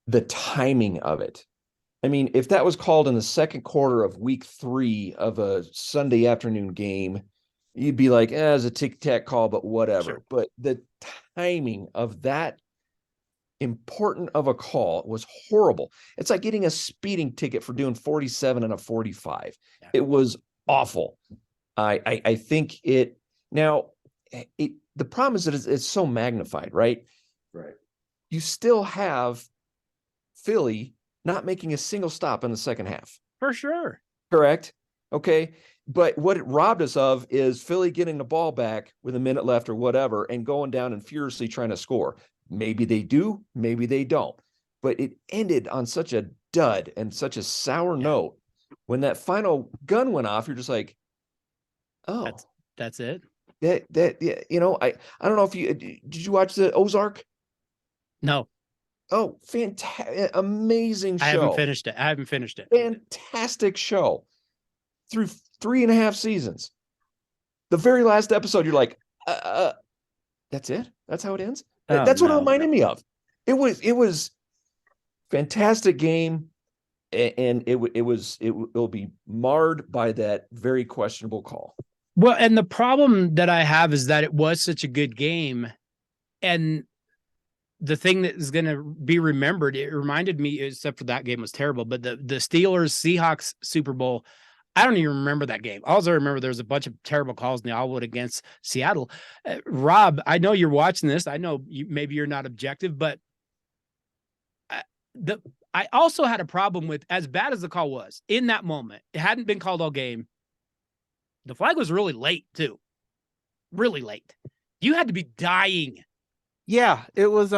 the timing of it. I mean, if that was called in the second quarter of week 3 of a Sunday afternoon game, you'd be like, it's a tic-tac call, but whatever. Sure. But the timing of that important of a call was horrible. It's like getting a speeding ticket for doing 47 and a 45. Yeah. It was awful. I think it. Now, the problem is that it's so magnified, right? Right. You still have Philly not making a single stop in the second half. For sure. Correct. Okay. But what it robbed us of is Philly getting the ball back with a minute left or whatever and going down and furiously trying to score. Maybe they do, maybe they don't. But it ended on such a dud and such a sour note. When that final gun went off, you're just like, oh, that's it. Yeah, I don't know if did you watch the Ozark? No. Oh, fantastic, amazing show. I haven't finished it. Fantastic show. Through 3.5 seasons. The very last episode, you're like, that's it? That's how it ends? Oh, That's what it no. reminded me of. It was fantastic game, and it will be marred by that very questionable call. Well, and the problem that I have is that it was such a good game, and the thing that is going to be remembered, it reminded me, except for that game was terrible, but the Steelers Seahawks Super Bowl, I don't even remember that game. All I remember, there was a bunch of terrible calls in the Allwood against Seattle. Rob, I know you're watching this. I know maybe you're not objective, but I also had a problem with, as bad as the call was in that moment, it hadn't been called all game. The flag was really late too. Really late. You had to be dying. Yeah, it was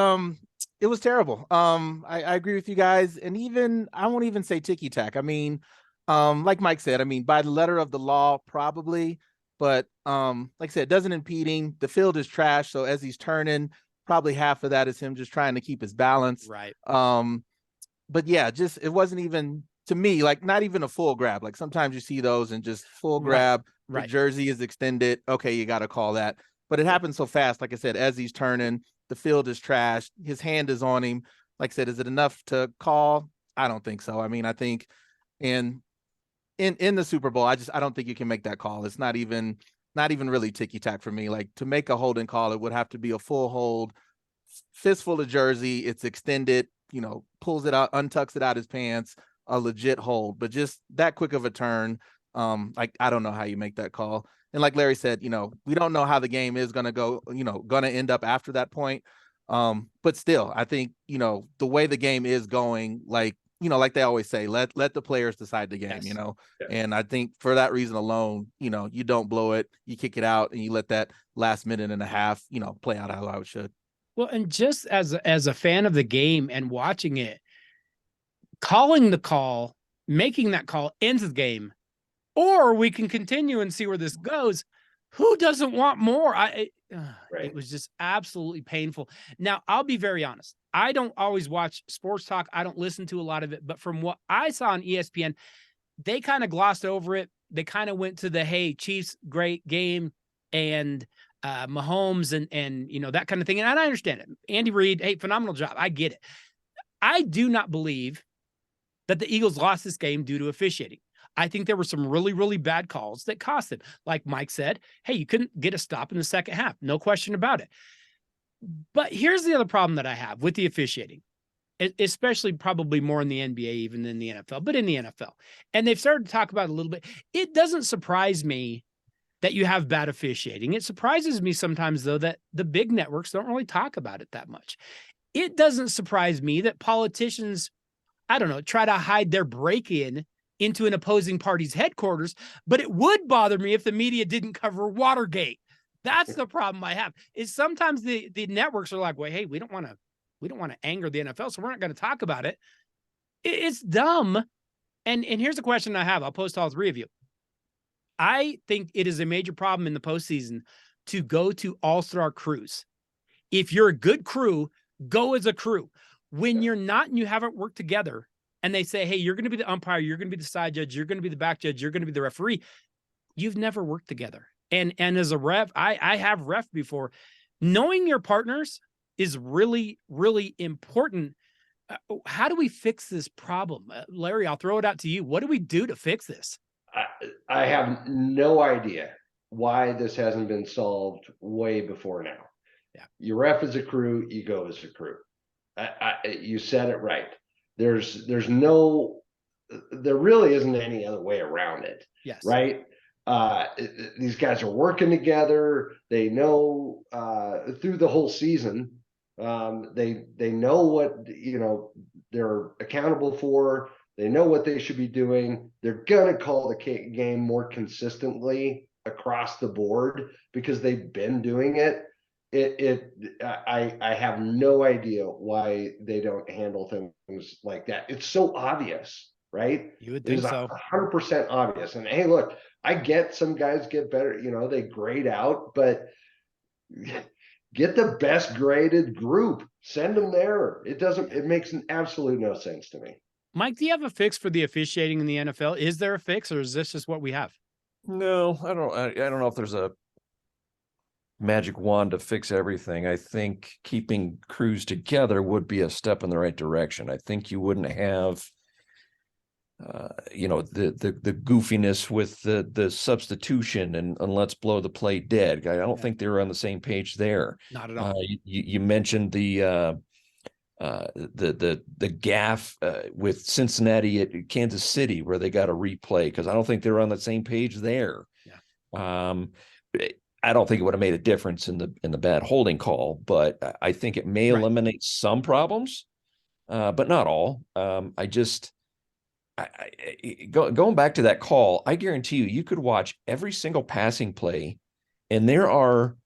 terrible. I agree with you guys. And even, I won't even say ticky tack. I mean, like Mike said, I mean, by the letter of the law, probably, but like I said, it doesn't impeding. The field is trash. So as he's turning, probably half of that is him just trying to keep his balance. Right. But yeah, just, it wasn't even, to me, like not even a full grab. Like sometimes you see those and just full grab, right. The jersey is extended. Okay, you got to call that. But it happened so fast. Like I said, as he's turning, the field is trash. His hand is on him. Like I said, is it enough to call? I don't think so. I mean, I think in the Super Bowl, I don't think you can make that call. It's not even really ticky tack for me. Like to make a holding call, it would have to be a full hold, fistful of jersey. It's extended, pulls it out, untucks it out his pants, a legit hold. But just that quick of a turn, like I don't know how you make that call. And like Larry said, we don't know how the game is going to go, going to end up after that point. But still, I think, the way the game is going, like they always say, let the players decide the game, Yes. And I think for that reason alone, you don't blow it, you kick it out, and you let that last minute and a half, play out how it should. Well, and just as a fan of the game and watching it, calling the call, making that call ends the game, or we can continue and see where this goes. Who doesn't want more? It was just absolutely painful. Now, I'll be very honest. I don't always watch sports talk. I don't listen to a lot of it, but from what I saw on ESPN, they kind of glossed over it. They kind of went to the, hey, Chiefs, great game, and Mahomes and that kind of thing. And I understand it. Andy Reid, hey, phenomenal job. I get it. I do not believe that the Eagles lost this game due to officiating. I think there were some really, really bad calls that cost them. Like Mike said, hey, you couldn't get a stop in the second half. No question about it. But here's the other problem that I have with the officiating, especially probably more in the NBA even than the NFL, but in the NFL. And they've started to talk about it a little bit. It doesn't surprise me that you have bad officiating. It surprises me sometimes, though, that the big networks don't really talk about it that much. It doesn't surprise me that politicians, I don't know, try to hide their break-in into an opposing party's headquarters, but it would bother me if the media didn't cover Watergate. That's the problem I have, is sometimes the networks are like, well, hey, we don't want to anger the NFL, so we're not going to talk about it. It's dumb. And here's the question I have. I'll post to all three of you. I think it is a major problem in the postseason to go to all-star crews. If you're a good crew, go as a crew. When you're not and you haven't worked together, and they say, hey, you're going to be the umpire, you're going to be the side judge, you're going to be the back judge, you're going to be the referee, you've never worked together. And as a ref, I have ref before. Knowing your partners is really, really important. How do we fix this problem? Larry, I'll throw it out to you. What do we do to fix this? I have no idea why this hasn't been solved way before now. Yeah. You ref as a crew, you go as a crew. You said it right. There really isn't any other way around it. Yes. Right. These guys are working together. They know through the whole season. They know what they're accountable for. They know what they should be doing. They're gonna call the game more consistently across the board because they've been doing it. I have no idea why they don't handle things like that. It's so obvious, right? You would It is think so. 100% obvious. And hey, look, I get some guys get better, you know, they grade out, but get the best graded group, send them there. It makes an absolute no sense to me. Mike, do you have a fix for the officiating in the NFL? Is there a fix, or is this just what we have? No, I don't know if there's a magic wand to fix everything. I think keeping crews together would be a step in the right direction. I think you wouldn't have the goofiness with the substitution and let's blow the play dead. I don't think they were on the same page there. Not at all. You mentioned the gaff with Cincinnati at Kansas City where they got a replay, because I don't think they were on the same page there. Yeah. I don't think it would have made a difference in the bad holding call, but I think it may eliminate some problems, but not all. Going back to that call, I guarantee you could watch every single passing play, and there are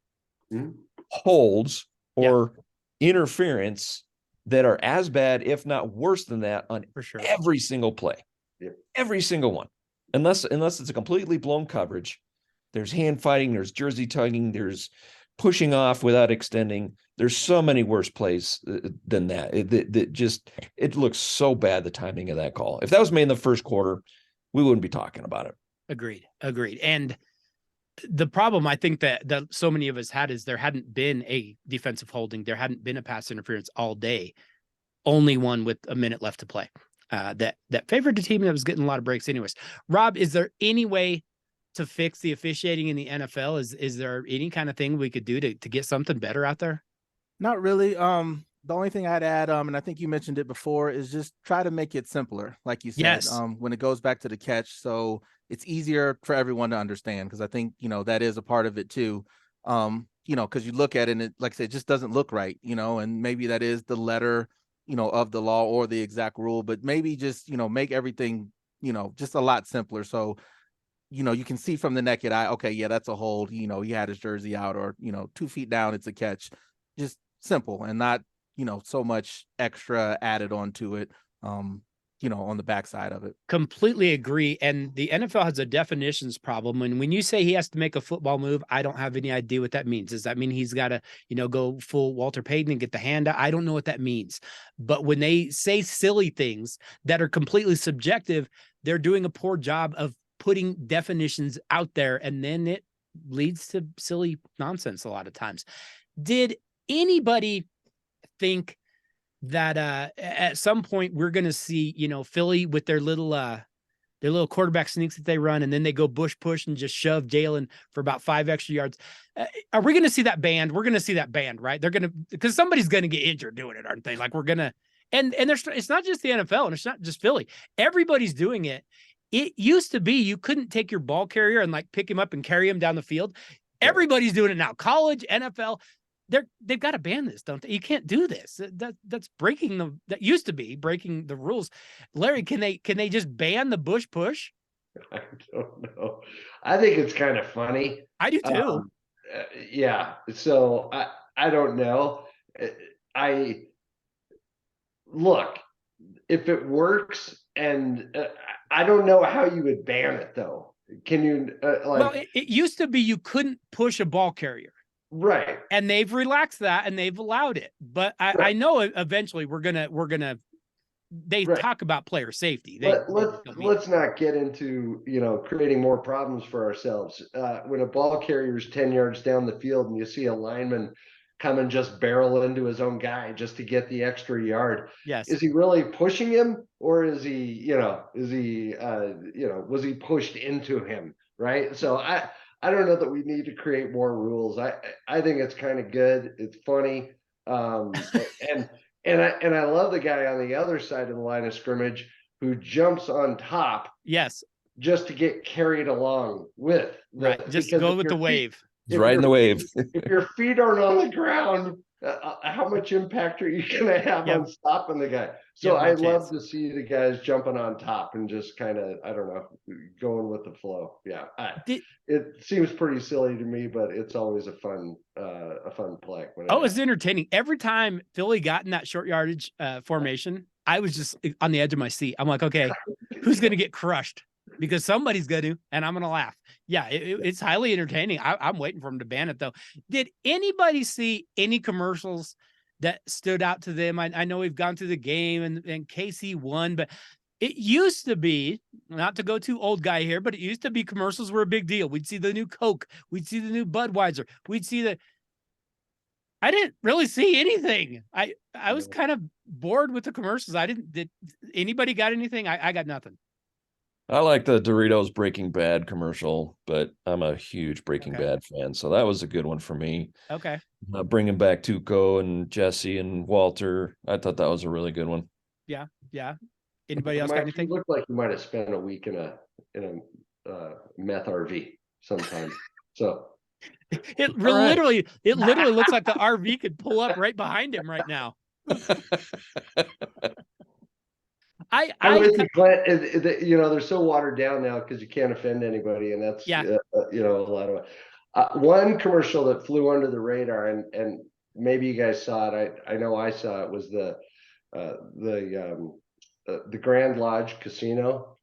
holds or interference that are as bad, if not worse than that, on every single play. Yep. Every single one, unless it's a completely blown coverage. There's hand fighting, there's jersey tugging, there's pushing off without extending. There's so many worse plays than that. It looks so bad, the timing of that call. If that was made in the first quarter, we wouldn't be talking about it. Agreed. And the problem I think that so many of us had is there hadn't been a defensive holding. There hadn't been a pass interference all day. Only one with a minute left to play. That favored the team that was getting a lot of breaks anyways. Rob, is there any way to fix the officiating in the NFL? Is there any kind of thing we could do to get something better out there? Not really. The only thing I'd add, and I think you mentioned it before, is just try to make it simpler, like you said. Yes. When it goes back to the catch, so it's easier for everyone to understand, because I think that is a part of it too. Because you look at it and it, like I said, it just doesn't look right, and maybe that is the letter, of the law or the exact rule, but maybe just make everything just a lot simpler. So you can see from the naked eye, okay, yeah, that's a hold. He had his jersey out, or 2 feet down, it's a catch. Just simple, and not so much extra added onto it, on the backside of it. Completely agree. And the NFL has a definitions problem. And when you say he has to make a football move, I don't have any idea what that means. Does that mean he's got to, go full Walter Payton and get the hand out? I don't know what that means. But when they say silly things that are completely subjective, they're doing a poor job of putting definitions out there. And then it leads to silly nonsense a lot of times. Did anybody think that at some point we're going to see, Philly with their little quarterback sneaks that they run, and then they go push and just shove Jalen for about 5 extra yards? Are we going to see that banned? We're going to see that banned, right? They're going to, because somebody's going to get injured doing it, aren't they? Like, we're going to, and it's not just the NFL, and it's not just Philly. Everybody's doing it. It used to be you couldn't take your ball carrier and like pick him up and carry him down the field. Everybody's doing it now. College, NFL, they've got to ban this, don't they? You can't do this. That's breaking that used to be breaking the rules. Larry, can they just ban the push? I don't know. I think it's kind of funny. I do too. Yeah. So I don't know. I look, if it works, and I don't know how you would ban it though. Can you well, it used to be you couldn't push a ball carrier. Right. And they've relaxed that and they've allowed it. But I know eventually we're gonna talk about player safety. Let's not get into creating more problems for ourselves. When a ball carrier is 10 yards down the field and you see a lineman come and just barrel into his own guy just to get the extra yard. Yes. Is he really pushing him, or is he, was he pushed into him? Right. So I don't know that we need to create more rules. I think it's kind of good. It's funny. And I love the guy on the other side of the line of scrimmage who jumps on top. Yes. Just to get carried along with. Just go with the wave. He's riding the wave. If your feet aren't on the ground, how much impact are you going to have Yep. on stopping the guy? So Yep, no I love chance. to see the guys jumping on top and just kind of, I don't know, going with the flow. Yeah. It seems pretty silly to me, but it's always a fun play. Oh, it's entertaining. Every time Philly got in that short yardage formation, I was just on the edge of my seat. I'm like, okay, who's going to get crushed? Because somebody's going to, and I'm going to laugh. Yeah, it's highly entertaining. I'm waiting for him to ban it, though. Did anybody see any commercials that stood out to them? I know we've gone through the game and KC won, but it used to be, not to go too old guy here, but it used to be commercials were a big deal. We'd see the new Coke. We'd see the new Budweiser. We'd see the... I didn't really see anything. I was kind of bored with the commercials. Did anybody got anything? I got nothing. I like the Doritos Breaking Bad commercial, but I'm a huge Breaking Bad fan, so that was a good one for me. Okay. Bringing back Tuco and Jesse and Walter, I thought that was a really good one. Yeah. Anybody else got anything? You look like you might have spent a week in a meth RV sometime. So It literally looks like the RV could pull up right behind him right now. they're so watered down now because you can't offend anybody, and that's a lot of one commercial that flew under the radar, and maybe you guys saw it. I know I saw it, was the Grand Lodge Casino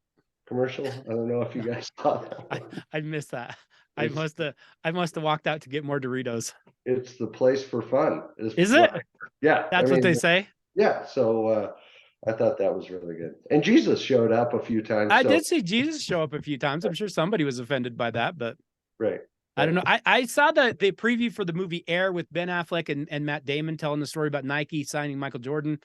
commercial. I don't know if you guys saw that. I missed that. I must have walked out to get more Doritos. It's the place for fun. Is it? Yeah, that's what they say. Yeah, so I thought that was really good. And Jesus showed up a few times. I did see Jesus show up a few times. I'm sure somebody was offended by that, but right. I don't know. I saw the preview for the movie Air with Ben Affleck and Matt Damon telling the story about Nike signing Michael Jordan.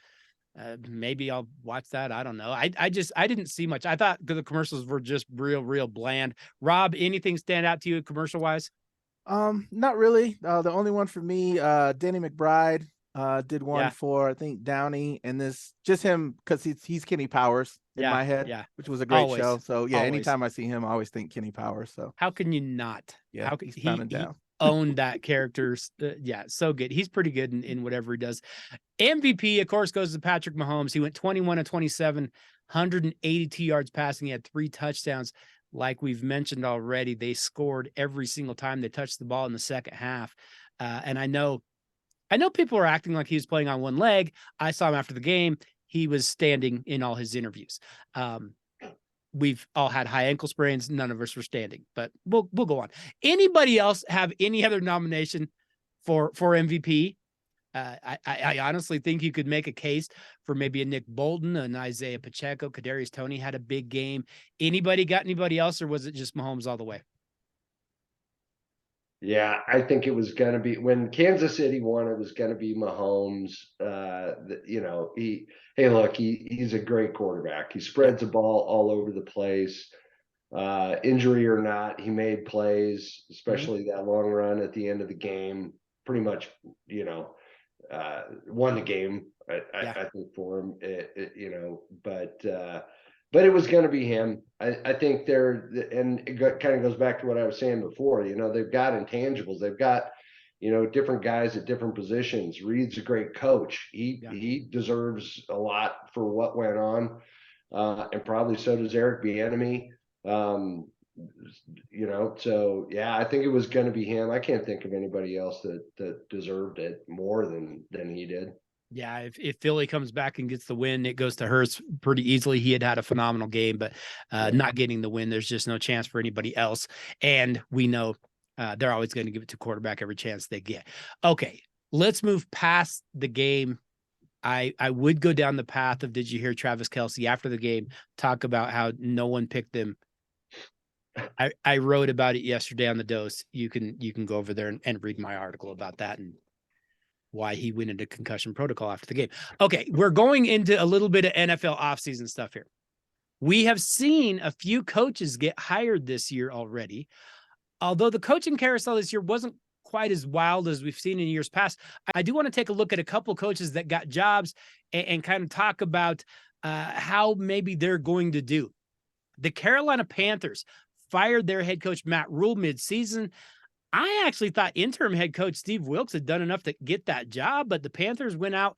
Maybe I'll watch that. I don't know. I didn't see much. I thought the commercials were just real bland. Rob, anything stand out to you commercial wise? Not really. The only one for me, Danny McBride did one for, I think, Downey, and this just him because he's Kenny Powers in my head, which was a great show. So anytime I see him, I always think Kenny Powers. So how can you not? Yeah, how can he owned that character? So good. He's pretty good in whatever he does. MVP, of course, goes to Patrick Mahomes. He went 21 of 27, 182 yards passing. He had 3 touchdowns. Like we've mentioned already, they scored every single time they touched the ball in the second half. And I know people are acting like he was playing on one leg. I saw him after the game. He was standing in all his interviews. We've all had high ankle sprains. None of us were standing, but we'll go on. Anybody else have any other nomination for MVP? I honestly think you could make a case for maybe a Nick Bolton, an Isaiah Pacheco. Kadarius Toney had a big game. Anybody got anybody else, or was it just Mahomes all the way? Yeah, I think it was going to be, when Kansas City won, it was going to be Mahomes. He's a great quarterback. He spreads the ball all over the place. Injury or not, he made plays, especially that long run at the end of the game. Pretty much, won the game. I think for him, but it was going to be him. I think and it kind of goes back to what I was saying before. They've got intangibles. They've got, different guys at different positions. Reid's a great coach. He deserves a lot for what went on, and probably so does Eric Bieniemy. So I think it was going to be him. I can't think of anybody else that deserved it more than he did. Yeah, if Philly comes back and gets the win, it goes to Hurts pretty easily. He had a phenomenal game, but not getting the win, there's just no chance for anybody else. And we know they're always going to give it to quarterback every chance they get. Okay, let's move past the game. I would go down the path of, did you hear Travis Kelce after the game talk about how no one picked him? I wrote about it yesterday on the Dose. You can go over there and read my article about that and why he went into concussion protocol after the game. Okay, we're going into a little bit of NFL offseason stuff here. We have seen a few coaches get hired this year already. Although the coaching carousel this year wasn't quite as wild as we've seen in years past, I do want to take a look at a couple coaches that got jobs and kind of talk about how maybe they're going to do. The Carolina Panthers fired their head coach, Matt Rule, mid-season. I actually thought interim head coach Steve Wilkes had done enough to get that job, but the Panthers went out.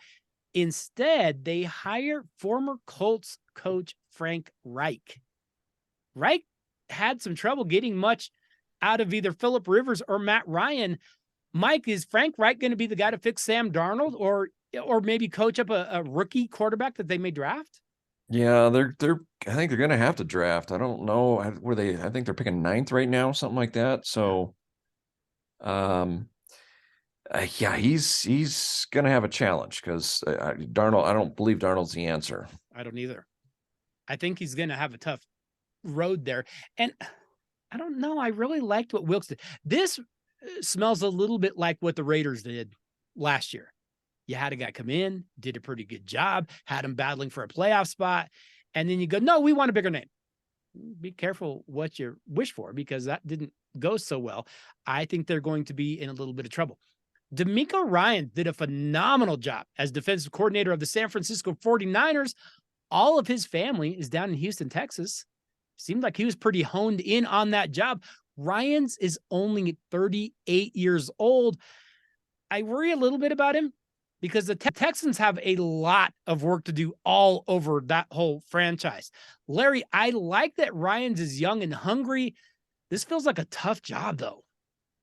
Instead, they hired former Colts coach Frank Reich. Reich had some trouble getting much out of either Phillip Rivers or Matt Ryan. Mike, is Frank Reich going to be the guy to fix Sam Darnold, or maybe coach up a rookie quarterback that they may draft? Yeah, I think they're going to have to draft. I don't know where I think they're picking 9th right now, something like that. So, yeah, he's going to have a challenge because Darnold, I don't believe Darnold's the answer. I don't either. I think he's going to have a tough road there. And I don't know. I really liked what Wilkes did. This smells a little bit like what the Raiders did last year. You had a guy come in, did a pretty good job, had him battling for a playoff spot. And then you go, no, we want a bigger name. Be careful what you wish for, because that didn't go so well. I think they're going to be in a little bit of trouble. DeMeco Ryans did a phenomenal job as defensive coordinator of the San Francisco 49ers. All of his family is down in Houston, Texas. Seemed like he was pretty honed in on that job. Ryans is only 38 years old. I worry a little bit about him because the Texans have a lot of work to do all over that whole franchise. Larry, I like that Ryans is young and hungry. This feels like a tough job, though.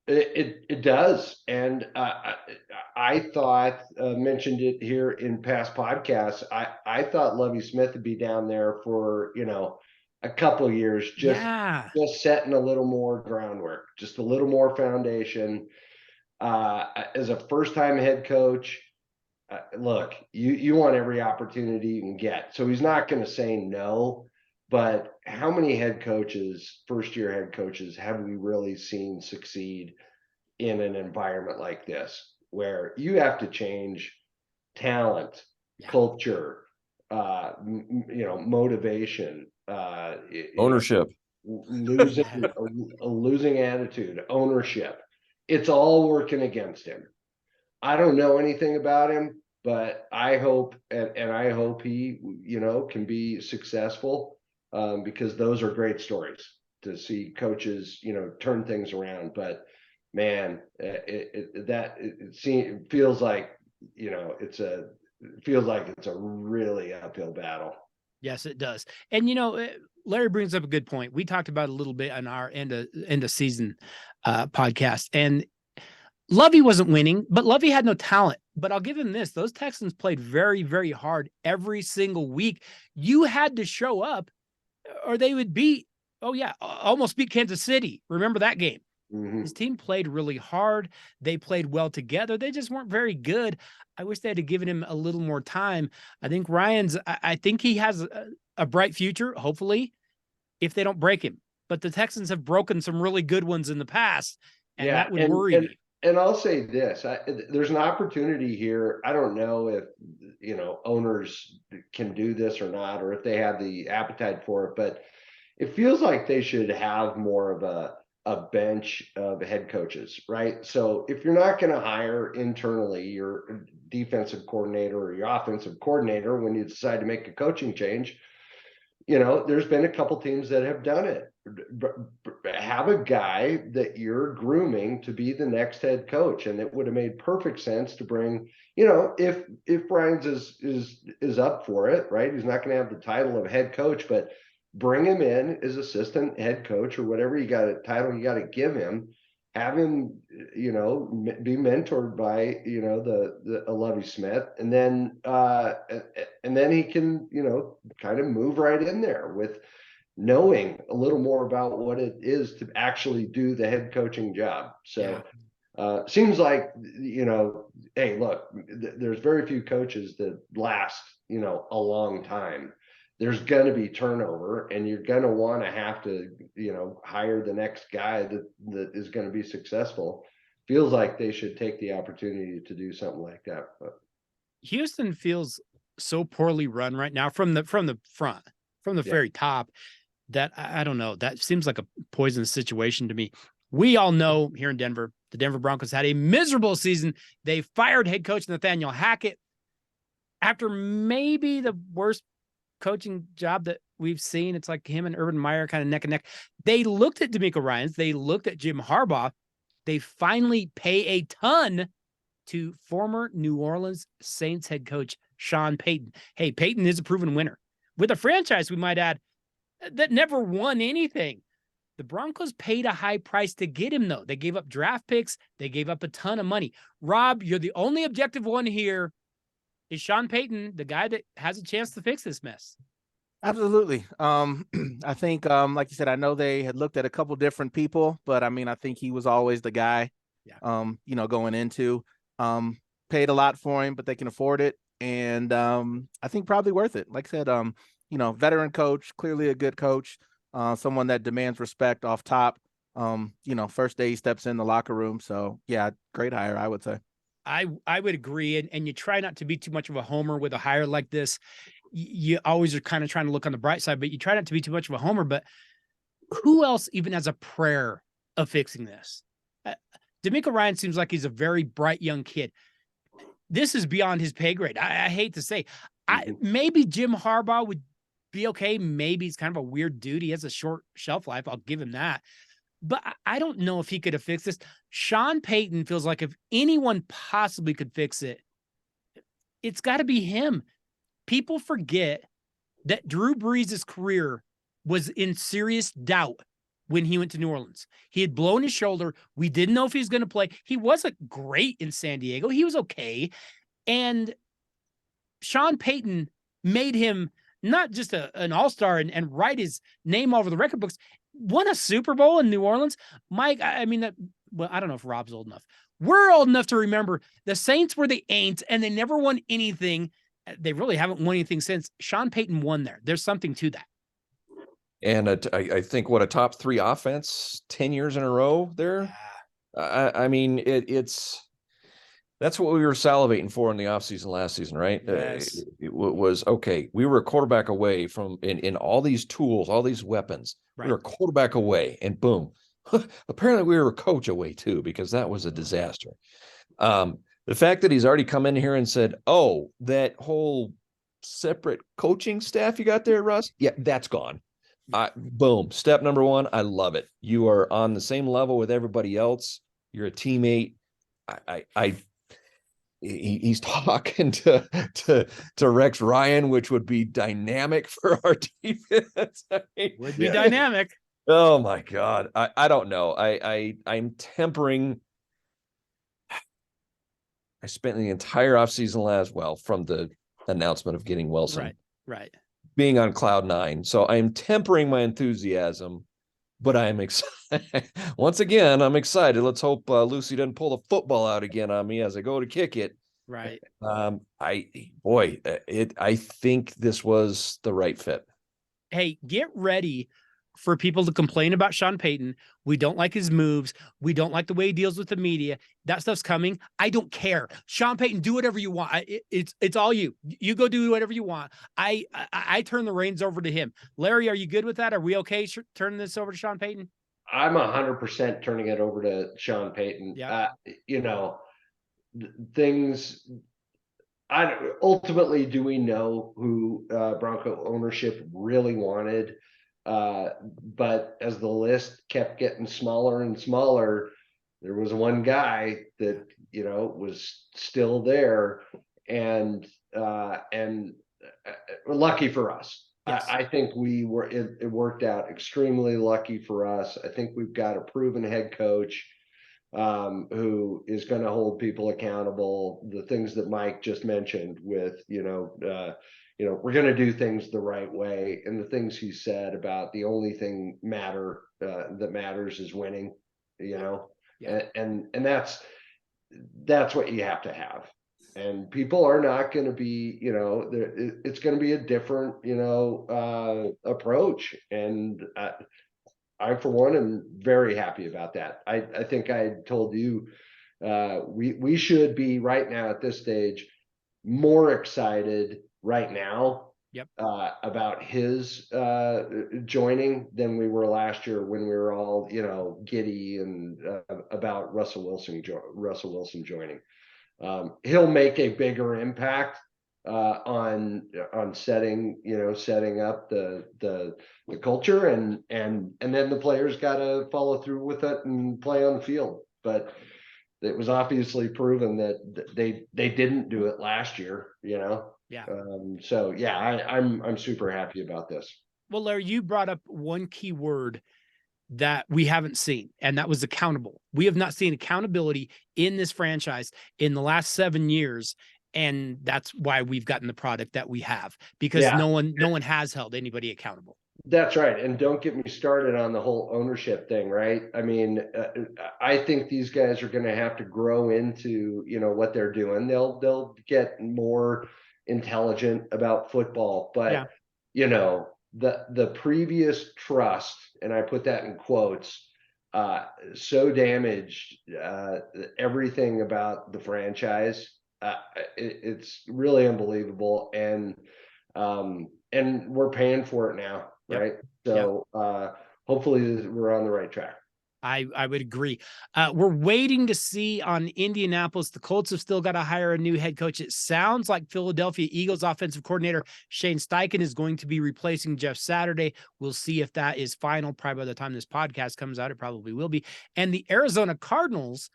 It does. And I thought, mentioned it here in past podcasts, I thought Lovie Smith would be down there for, a couple of years, just setting a little more groundwork, just a little more foundation. As a first-time head coach, look, you want every opportunity you can get. So he's not going to say no. But how many head coaches, first-year head coaches, have we really seen succeed in an environment like this, where you have to change talent, culture, motivation, ownership, losing attitude, ownership? It's all working against him. I don't know anything about him, but I hope, and I hope he, can be successful. Because those are great stories to see coaches, turn things around. But man, it feels like, it's a really uphill battle. Yes, it does. And, Larry brings up a good point. We talked about it a little bit on our end of season podcast, and Lovey wasn't winning, but Lovey had no talent. But I'll give him this. Those Texans played very, very hard every single week. You had to show up, or they would almost beat Kansas City. Remember that game? Mm-hmm. His team played really hard. They played well together. They just weren't very good. I wish they had given him a little more time. I think Ryans, I think he has a bright future, hopefully, if they don't break him. But the Texans have broken some really good ones in the past, and that would worry me. And I'll say this, there's an opportunity here. I don't know if, owners can do this or not, or if they have the appetite for it, but it feels like they should have more of a bench of head coaches, right? So if you're not going to hire internally your defensive coordinator or your offensive coordinator when you decide to make a coaching change, there's been a couple teams that have done it. Have a guy that you're grooming to be the next head coach, and it would have made perfect sense to bring, if Ryans is up for it, right? He's not going to have the title of head coach, but bring him in as assistant head coach or whatever you got to give him. Have him, be mentored by, the Lovie Smith, and then he can, kind of move right in there with knowing a little more about what it is to actually do the head coaching job. So seems like, hey, look, there's very few coaches that last, a long time. There's going to be turnover, and you're going to want to have to, hire the next guy that is going to be successful. Feels like they should take the opportunity to do something like that. But Houston feels so poorly run right now from the front, from the very top, that I don't know. That seems like a poisonous situation to me. We all know here in Denver, the Denver Broncos had a miserable season. They fired head coach Nathaniel Hackett after maybe the worst coaching job that we've seen. It's like him and Urban Meyer kind of neck and neck. They looked at DeMeco Ryans. They looked at Jim Harbaugh. they finally pay a ton to former New Orleans Saints head coach Sean Payton. Hey, Payton is a proven winner with a franchise, we might add, that never won anything. The Broncos paid a high price to get him, though. They gave up draft picks. They gave up a ton of money. Rob, you're the only objective one here. Is Sean Payton the guy that has a chance to fix this mess? Absolutely. I think, like you said, I know they had looked at a couple different people, but I mean, I think he was always the guy, you know, going into, paid a lot for him, but they can afford it. And I think probably worth it. Like I said, you know, veteran coach, clearly a good coach, someone that demands respect off top. You know, first day he steps in the locker room. So yeah, great hire, I would say. I would agree. And you try not to be too much of a homer with a hire like this. You always are kind of trying to look on the bright side, but you try not to be too much of a homer. But who else even has a prayer of fixing this? D'Amico Ryan seems like he's a very bright young kid. This is beyond his pay grade. I hate to say, maybe Jim Harbaugh would be okay. Maybe he's kind of a weird dude. He has a short shelf life. I'll give him that. But I don't know if he could have fixed this. Sean Payton feels like if anyone possibly could fix it, it's got to be him. People forget that Drew Brees' career was in serious doubt when he went to New Orleans. He had blown his shoulder. We didn't know if he was going to play. He wasn't great in San Diego. He was okay. And Sean Payton made him not just an all-star and write his name all over the record books, won a Super Bowl in New Orleans. Mike, I mean, well, I don't know if Rob's old enough. We're old enough to remember the Saints were the Aints, and they never won anything. They really haven't won anything since. Sean Payton won there. There's something to that. And I think what a top 3 offense 10 years in a row there. Yeah. I mean, that's what we were salivating for in the offseason last season, right? Yes. It was okay. We were a quarterback away from in all these tools, all these weapons. Right. We were a quarterback away, and boom. Apparently we were a coach away too, because that was a disaster. The fact that he's already come in here and said, oh, that whole separate coaching staff you got there, Russ, yeah, that's gone. Boom. Step number 1. I love it. You are on the same level with everybody else. You're a teammate. He's talking to Rex Ryan, which would be dynamic for our defense. Would be dynamic. Oh my God. I don't know. I'm tempering. I spent the entire offseason from the announcement of getting Wilson. Right. Being on cloud 9. So I'm tempering my enthusiasm, but I'm excited. Once again, I'm excited. Let's hope Lucy doesn't pull the football out again on me as I go to kick it. Right. I think this was the right fit. Hey, get ready for people to complain about Sean Payton. We don't like his moves. We don't like the way he deals with the media. That stuff's coming. I don't care. Sean Payton, do whatever you want. It's all you. You go do whatever you want. I turn the reins over to him. Larry, are you good with that? Are we okay turning this over to Sean Payton? I'm 100% turning it over to Sean Payton. Yeah. You know, things. Ultimately, do we know who Bronco ownership really wanted? But as the list kept getting smaller and smaller, there was one guy that, you know, was still there, and lucky for us. Yes. I think it worked out extremely lucky for us. I think we've got a proven head coach who is going to hold people accountable. The things that Mike just mentioned with, we're going to do things the right way. And the things he said about the only thing that matters is winning, Yeah. and that's what you have to have. And people are not going to be, it's going to be a different, approach. And I, for one, am very happy about that. I think I told you, we should be right now at this stage more excited right now about his joining than we were last year when we were all, giddy and about Russell Wilson joining. He'll make a bigger impact on setting up the culture, and then the players got to follow through with it and play on the field. but it was obviously proven that they didn't do it last year, Yeah. So yeah, I'm super happy about this. Well, Larry, you brought up one key word that we haven't seen, and that was accountable. We have not seen accountability in this franchise in the last 7 years. And that's why we've gotten the product that we have, because Yeah. no one has held anybody accountable. That's right. And don't get me started on the whole ownership thing, right? I mean, I think these guys are going to have to grow into, what they're doing. They'll get more intelligent about football, but the previous trust, and I put that in quotes, so damaged everything about the franchise. It's really unbelievable, and we're paying for it now. Yep. Right. So hopefully we're on the right track. I would agree. We're waiting to see on Indianapolis. The Colts have still got to hire a new head coach. It sounds like Philadelphia Eagles offensive coordinator Shane Steichen is going to be replacing Jeff Saturday. We'll see if that is final. Probably by the time this podcast comes out, it probably will be. And the Arizona Cardinals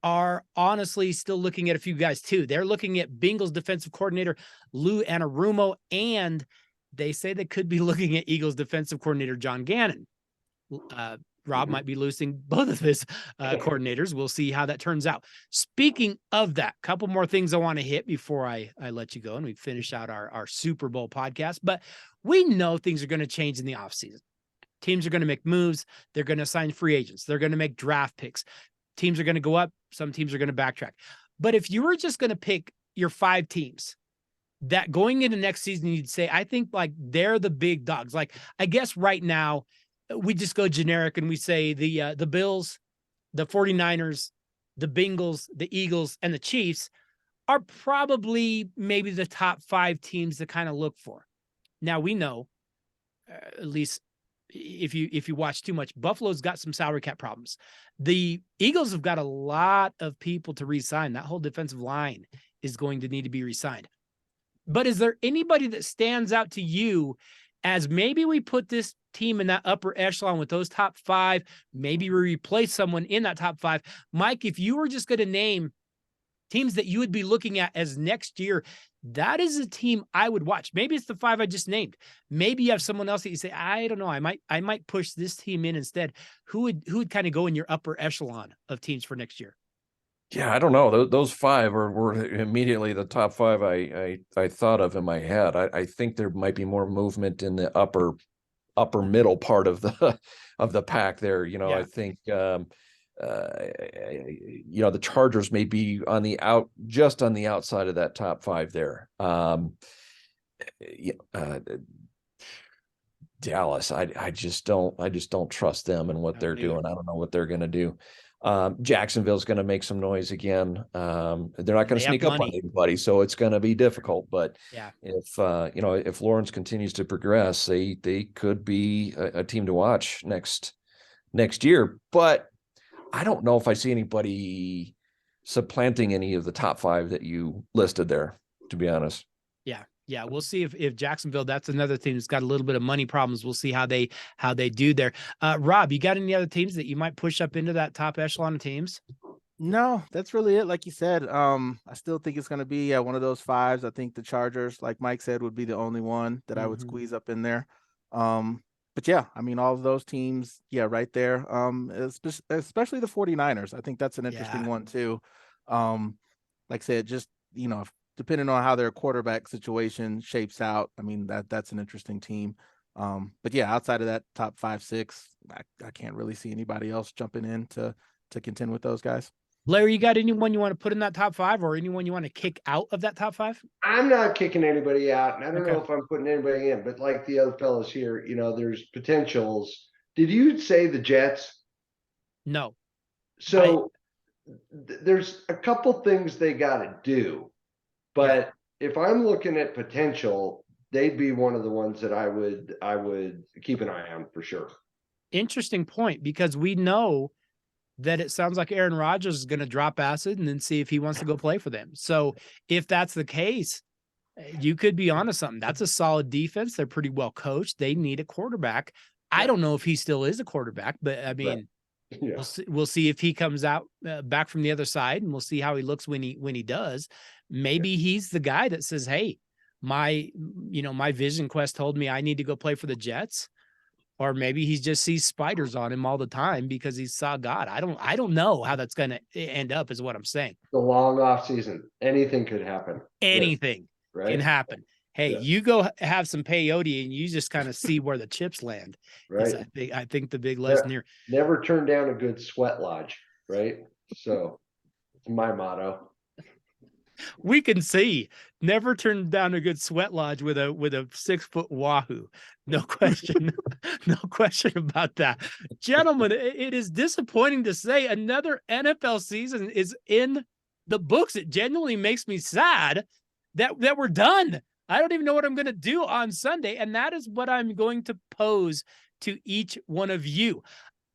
are honestly still looking at a few guys too. They're looking at Bengals defensive coordinator Lou Anarumo, and they say they could be looking at Eagles defensive coordinator John Gannon. Rob might be losing both of his coordinators. We'll see how that turns out. Speaking of that, a couple more things I want to hit before I let you go and we finish out our Super Bowl podcast. But we know things are going to change in the offseason. Teams are going to make moves. They're going to sign free agents. They're going to make draft picks. Teams are going to go up. Some teams are going to backtrack. But if you were just going to pick your 5 teams that going into next season, you'd say, I think like they're the big dogs. Like, I guess right now we just go generic and we say the Bills, the 49ers, the Bengals, the Eagles, and the Chiefs are probably maybe the top 5 teams to kind of look for. Now we know, at least if you watch too much, Buffalo's got some salary cap problems. The Eagles have got a lot of people to re-sign. That whole defensive line is going to need to be re-signed. But is there anybody that stands out to you as maybe we put this team in that upper echelon with those top 5, maybe we replace someone in that top 5? Mike, if you were just going to name teams that you would be looking at as next year, that is a team I would watch. Maybe it's the 5 I just named. Maybe you have someone else that you say, I don't know, I might push this team in instead. Who would kind of go in your upper echelon of teams for next year? Yeah, I don't know. Those 5 were immediately the top 5 I thought of in my head. I think there might be more movement in the upper middle part of the pack there. I think the Chargers may be just on the outside of that top 5 there. Dallas, I just don't trust them and what they're doing. I don't know what they're going to do. Jacksonville's going to make some noise again. They're not going to sneak up on anybody, so it's going to be difficult. But if Lawrence continues to progress, they could be a team to watch next year. But I don't know if I see anybody supplanting any of the top 5 that you listed there, to be honest. Yeah, we'll see if Jacksonville, that's another team that's got a little bit of money problems. We'll see how they do there. Rob, you got any other teams that you might push up into that top echelon of teams? No, that's really it. Like you said, I still think it's going to be one of those 5s. I think the Chargers, like Mike said, would be the only one that I would squeeze up in there. But yeah, I mean, all of those teams, right there. Especially the 49ers. I think that's an interesting one too. Like I said, just, depending on how their quarterback situation shapes out, I mean, that's an interesting team. But yeah, outside of that top 5, 6, I can't really see anybody else jumping in to contend with those guys. Larry, you got anyone you want to put in that top 5 or anyone you want to kick out of that top 5? I'm not kicking anybody out, and I don't know if I'm putting anybody in, but like the other fellows here, there's potentials. Did you say the Jets? No. So there's a couple things they got to do. But if I'm looking at potential, they'd be one of the ones that I would keep an eye on for sure. Interesting point, because we know that it sounds like Aaron Rodgers is going to drop acid and then see if he wants to go play for them. So if that's the case, you could be onto something. That's a solid defense. They're pretty well coached. They need a quarterback. I don't know if he still is a quarterback, but I mean, Yeah. We'll see if he comes out back from the other side, and we'll see how he looks when he does. Maybe he's the guy that says, "Hey, my vision quest told me I need to go play for the Jets." Or maybe he just sees spiders on him all the time because he saw God. I don't know how that's going to end up, is what I'm saying. The long off season, anything could happen. Anything can happen. Hey, you go have some peyote and you just kind of see where the chips land. Right. I think the big lesson here. Never turn down a good sweat lodge, right? So it's my motto. We can see, never turn down a good sweat lodge with a 6-foot wahoo. No question. No question about that. Gentlemen, it is disappointing to say another NFL season is in the books. It genuinely makes me sad that we're done. I don't even know what I'm going to do on Sunday. And that is what I'm going to pose to each one of you.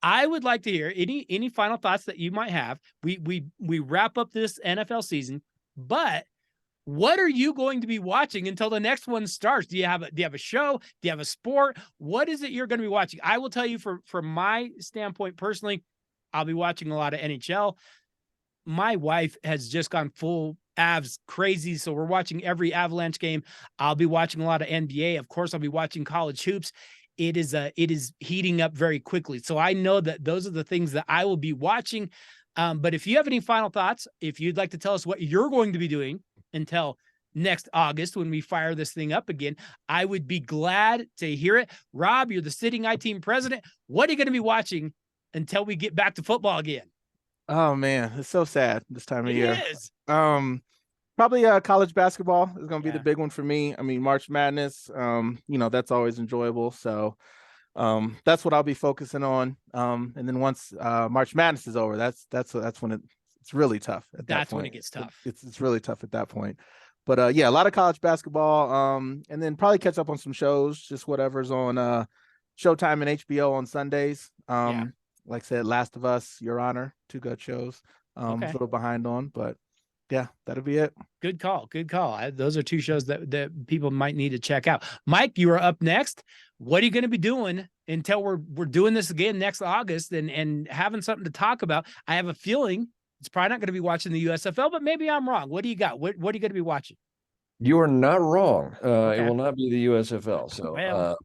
I would like to hear any final thoughts that you might have. We wrap up this NFL season, but what are you going to be watching until the next one starts? Do you have a show? Do you have a sport? What is it you're going to be watching? I will tell you from my standpoint personally, I'll be watching a lot of NHL. My wife has just gone full Avs crazy, so we're watching every Avalanche game. I'll be watching a lot of NBA. Of course, I'll be watching college hoops. It is heating up very quickly. So I know that those are the things that I will be watching. But if you have any final thoughts, if you'd like to tell us what you're going to be doing until next August when we fire this thing up again, I would be glad to hear it. Rob, you're the sitting I-Team president. What are you going to be watching until we get back to football again? Oh man, it's so sad this time of year. It is. Probably college basketball is going to be the big one for me. I mean, March Madness, that's always enjoyable. So that's what I'll be focusing on. And then once March Madness is over, that's when it's really tough at that point. That's when it gets tough. It's really tough at that point. But a lot of college basketball. And then probably catch up on some shows, just whatever's on Showtime and HBO on Sundays. Like I said, Last of Us, Your Honor, 2 good shows. A little behind on, but yeah, that'll be it. Good call. Good call. Those are 2 shows that people might need to check out. Mike, you are up next. What are you going to be doing until we're doing this again next August and having something to talk about? I have a feeling it's probably not going to be watching the USFL, but maybe I'm wrong. What do you got? What are you going to be watching? You are not wrong. It will not be the USFL. So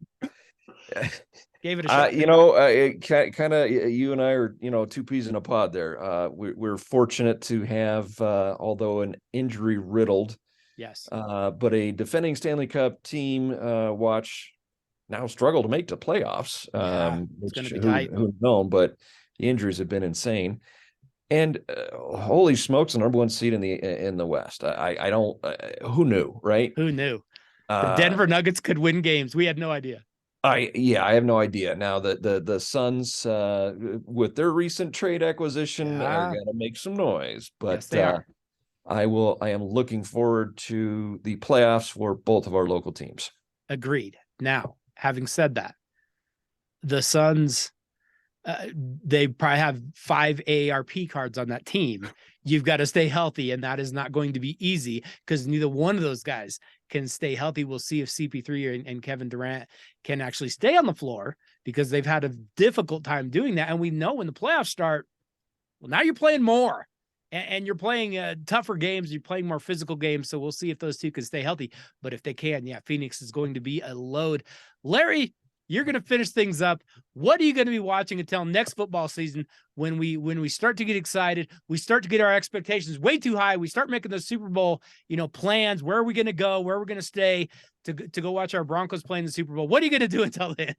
gave it a shot. Kind of you and I are, 2 peas in a pod there. We're fortunate to have, although an injury riddled, but a defending Stanley Cup team watch now struggle to make the playoffs. It's going to be tight. Who'd known, but the injuries have been insane. And holy smokes, the number 1 seed in the West. I don't. Who knew, right? Who knew? The Denver Nuggets could win games. We had no idea. I have no idea. Now that the Suns with their recent trade acquisition are going to make some noise, but yes, they are. I am looking forward to the playoffs for both of our local teams. Agreed. Now, having said that, the Suns, they probably have 5 AARP cards on that team. You've got to stay healthy, and that is not going to be easy because neither one of those guys can stay healthy. We'll see if CP3 and Kevin Durant can actually stay on the floor because they've had a difficult time doing that. And we know when the playoffs start, well, now you're playing more and you're playing tougher games. You're playing more physical games. So we'll see if those 2 can stay healthy. But if they can, Phoenix is going to be a load. Larry, you're going to finish things up. What are you going to be watching until next football season when we start to get excited, we start to get our expectations way too high, we start making those Super Bowl, plans, where are we going to go, where we're going to stay to go watch our Broncos play in the Super Bowl? What are you going to do until then?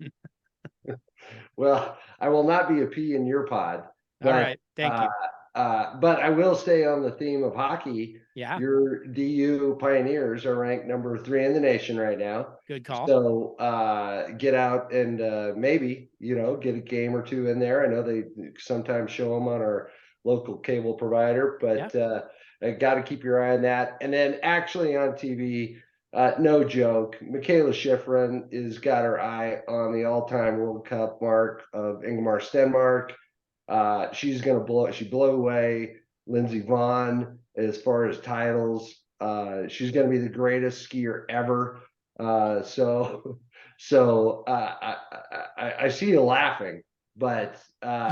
Well, I will not be a pea in your pod. All right. Thank you. But I will stay on the theme of hockey. Yeah. Your DU Pioneers are ranked number 3 in the nation right now. Good call. So get out and maybe, get a game or 2 in there. I know they sometimes show them on our local cable provider, but I got to keep your eye on that. And then actually on TV, no joke, Michaela Schifrin has got her eye on the all-time World Cup mark of Ingemar Stenmark. She's going to blow. She blew away Lindsey Vonn as far as titles. She's going to be the greatest skier ever. So I see you laughing, But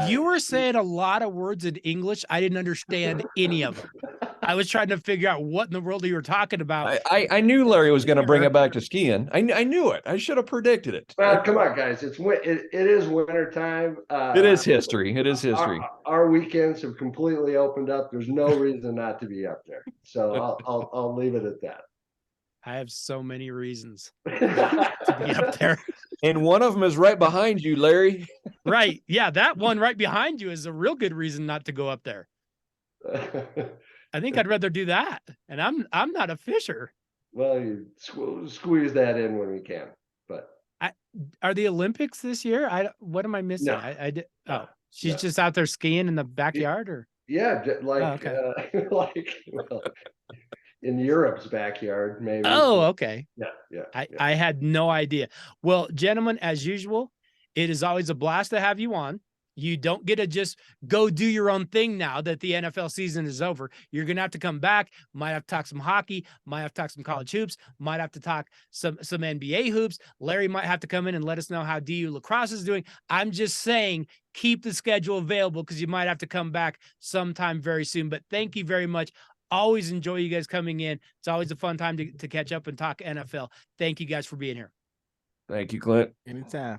you were saying a lot of words in English. I didn't understand any of them. I was trying to figure out what in the world you were talking about. I knew Larry was going to bring it back to skiing. I knew it. I should have predicted it. Well, come on, guys. It is winter time. It is history. It is history. Our weekends have completely opened up. There's no reason not to be up there. So I'll leave it at that. I have so many reasons to be up there. And one of them is right behind you, Larry. Right. Yeah, that one right behind you is a real good reason not to go up there. I think I'd rather do that. And I'm not a fisher. Well, you squeeze that in when we can. But are the Olympics this year? What am I missing? No. I did. Oh, she's just out there skiing in the backyard, or yeah, like okay. Well, in Europe's backyard, maybe. Oh, okay. Yeah. I had no idea. Well, gentlemen, as usual, it is always a blast to have you on. You don't get to just go do your own thing now that the NFL season is over. You're going to have to come back. Might have to talk some hockey. Might have to talk some college hoops. Might have to talk some NBA hoops. Larry might have to come in and let us know how DU lacrosse is doing. I'm just saying, keep the schedule available because you might have to come back sometime very soon. But thank you very much. Always enjoy you guys coming in. It's always a fun time to catch up and talk NFL. Thank you guys for being here. Thank you, Clint. Anytime.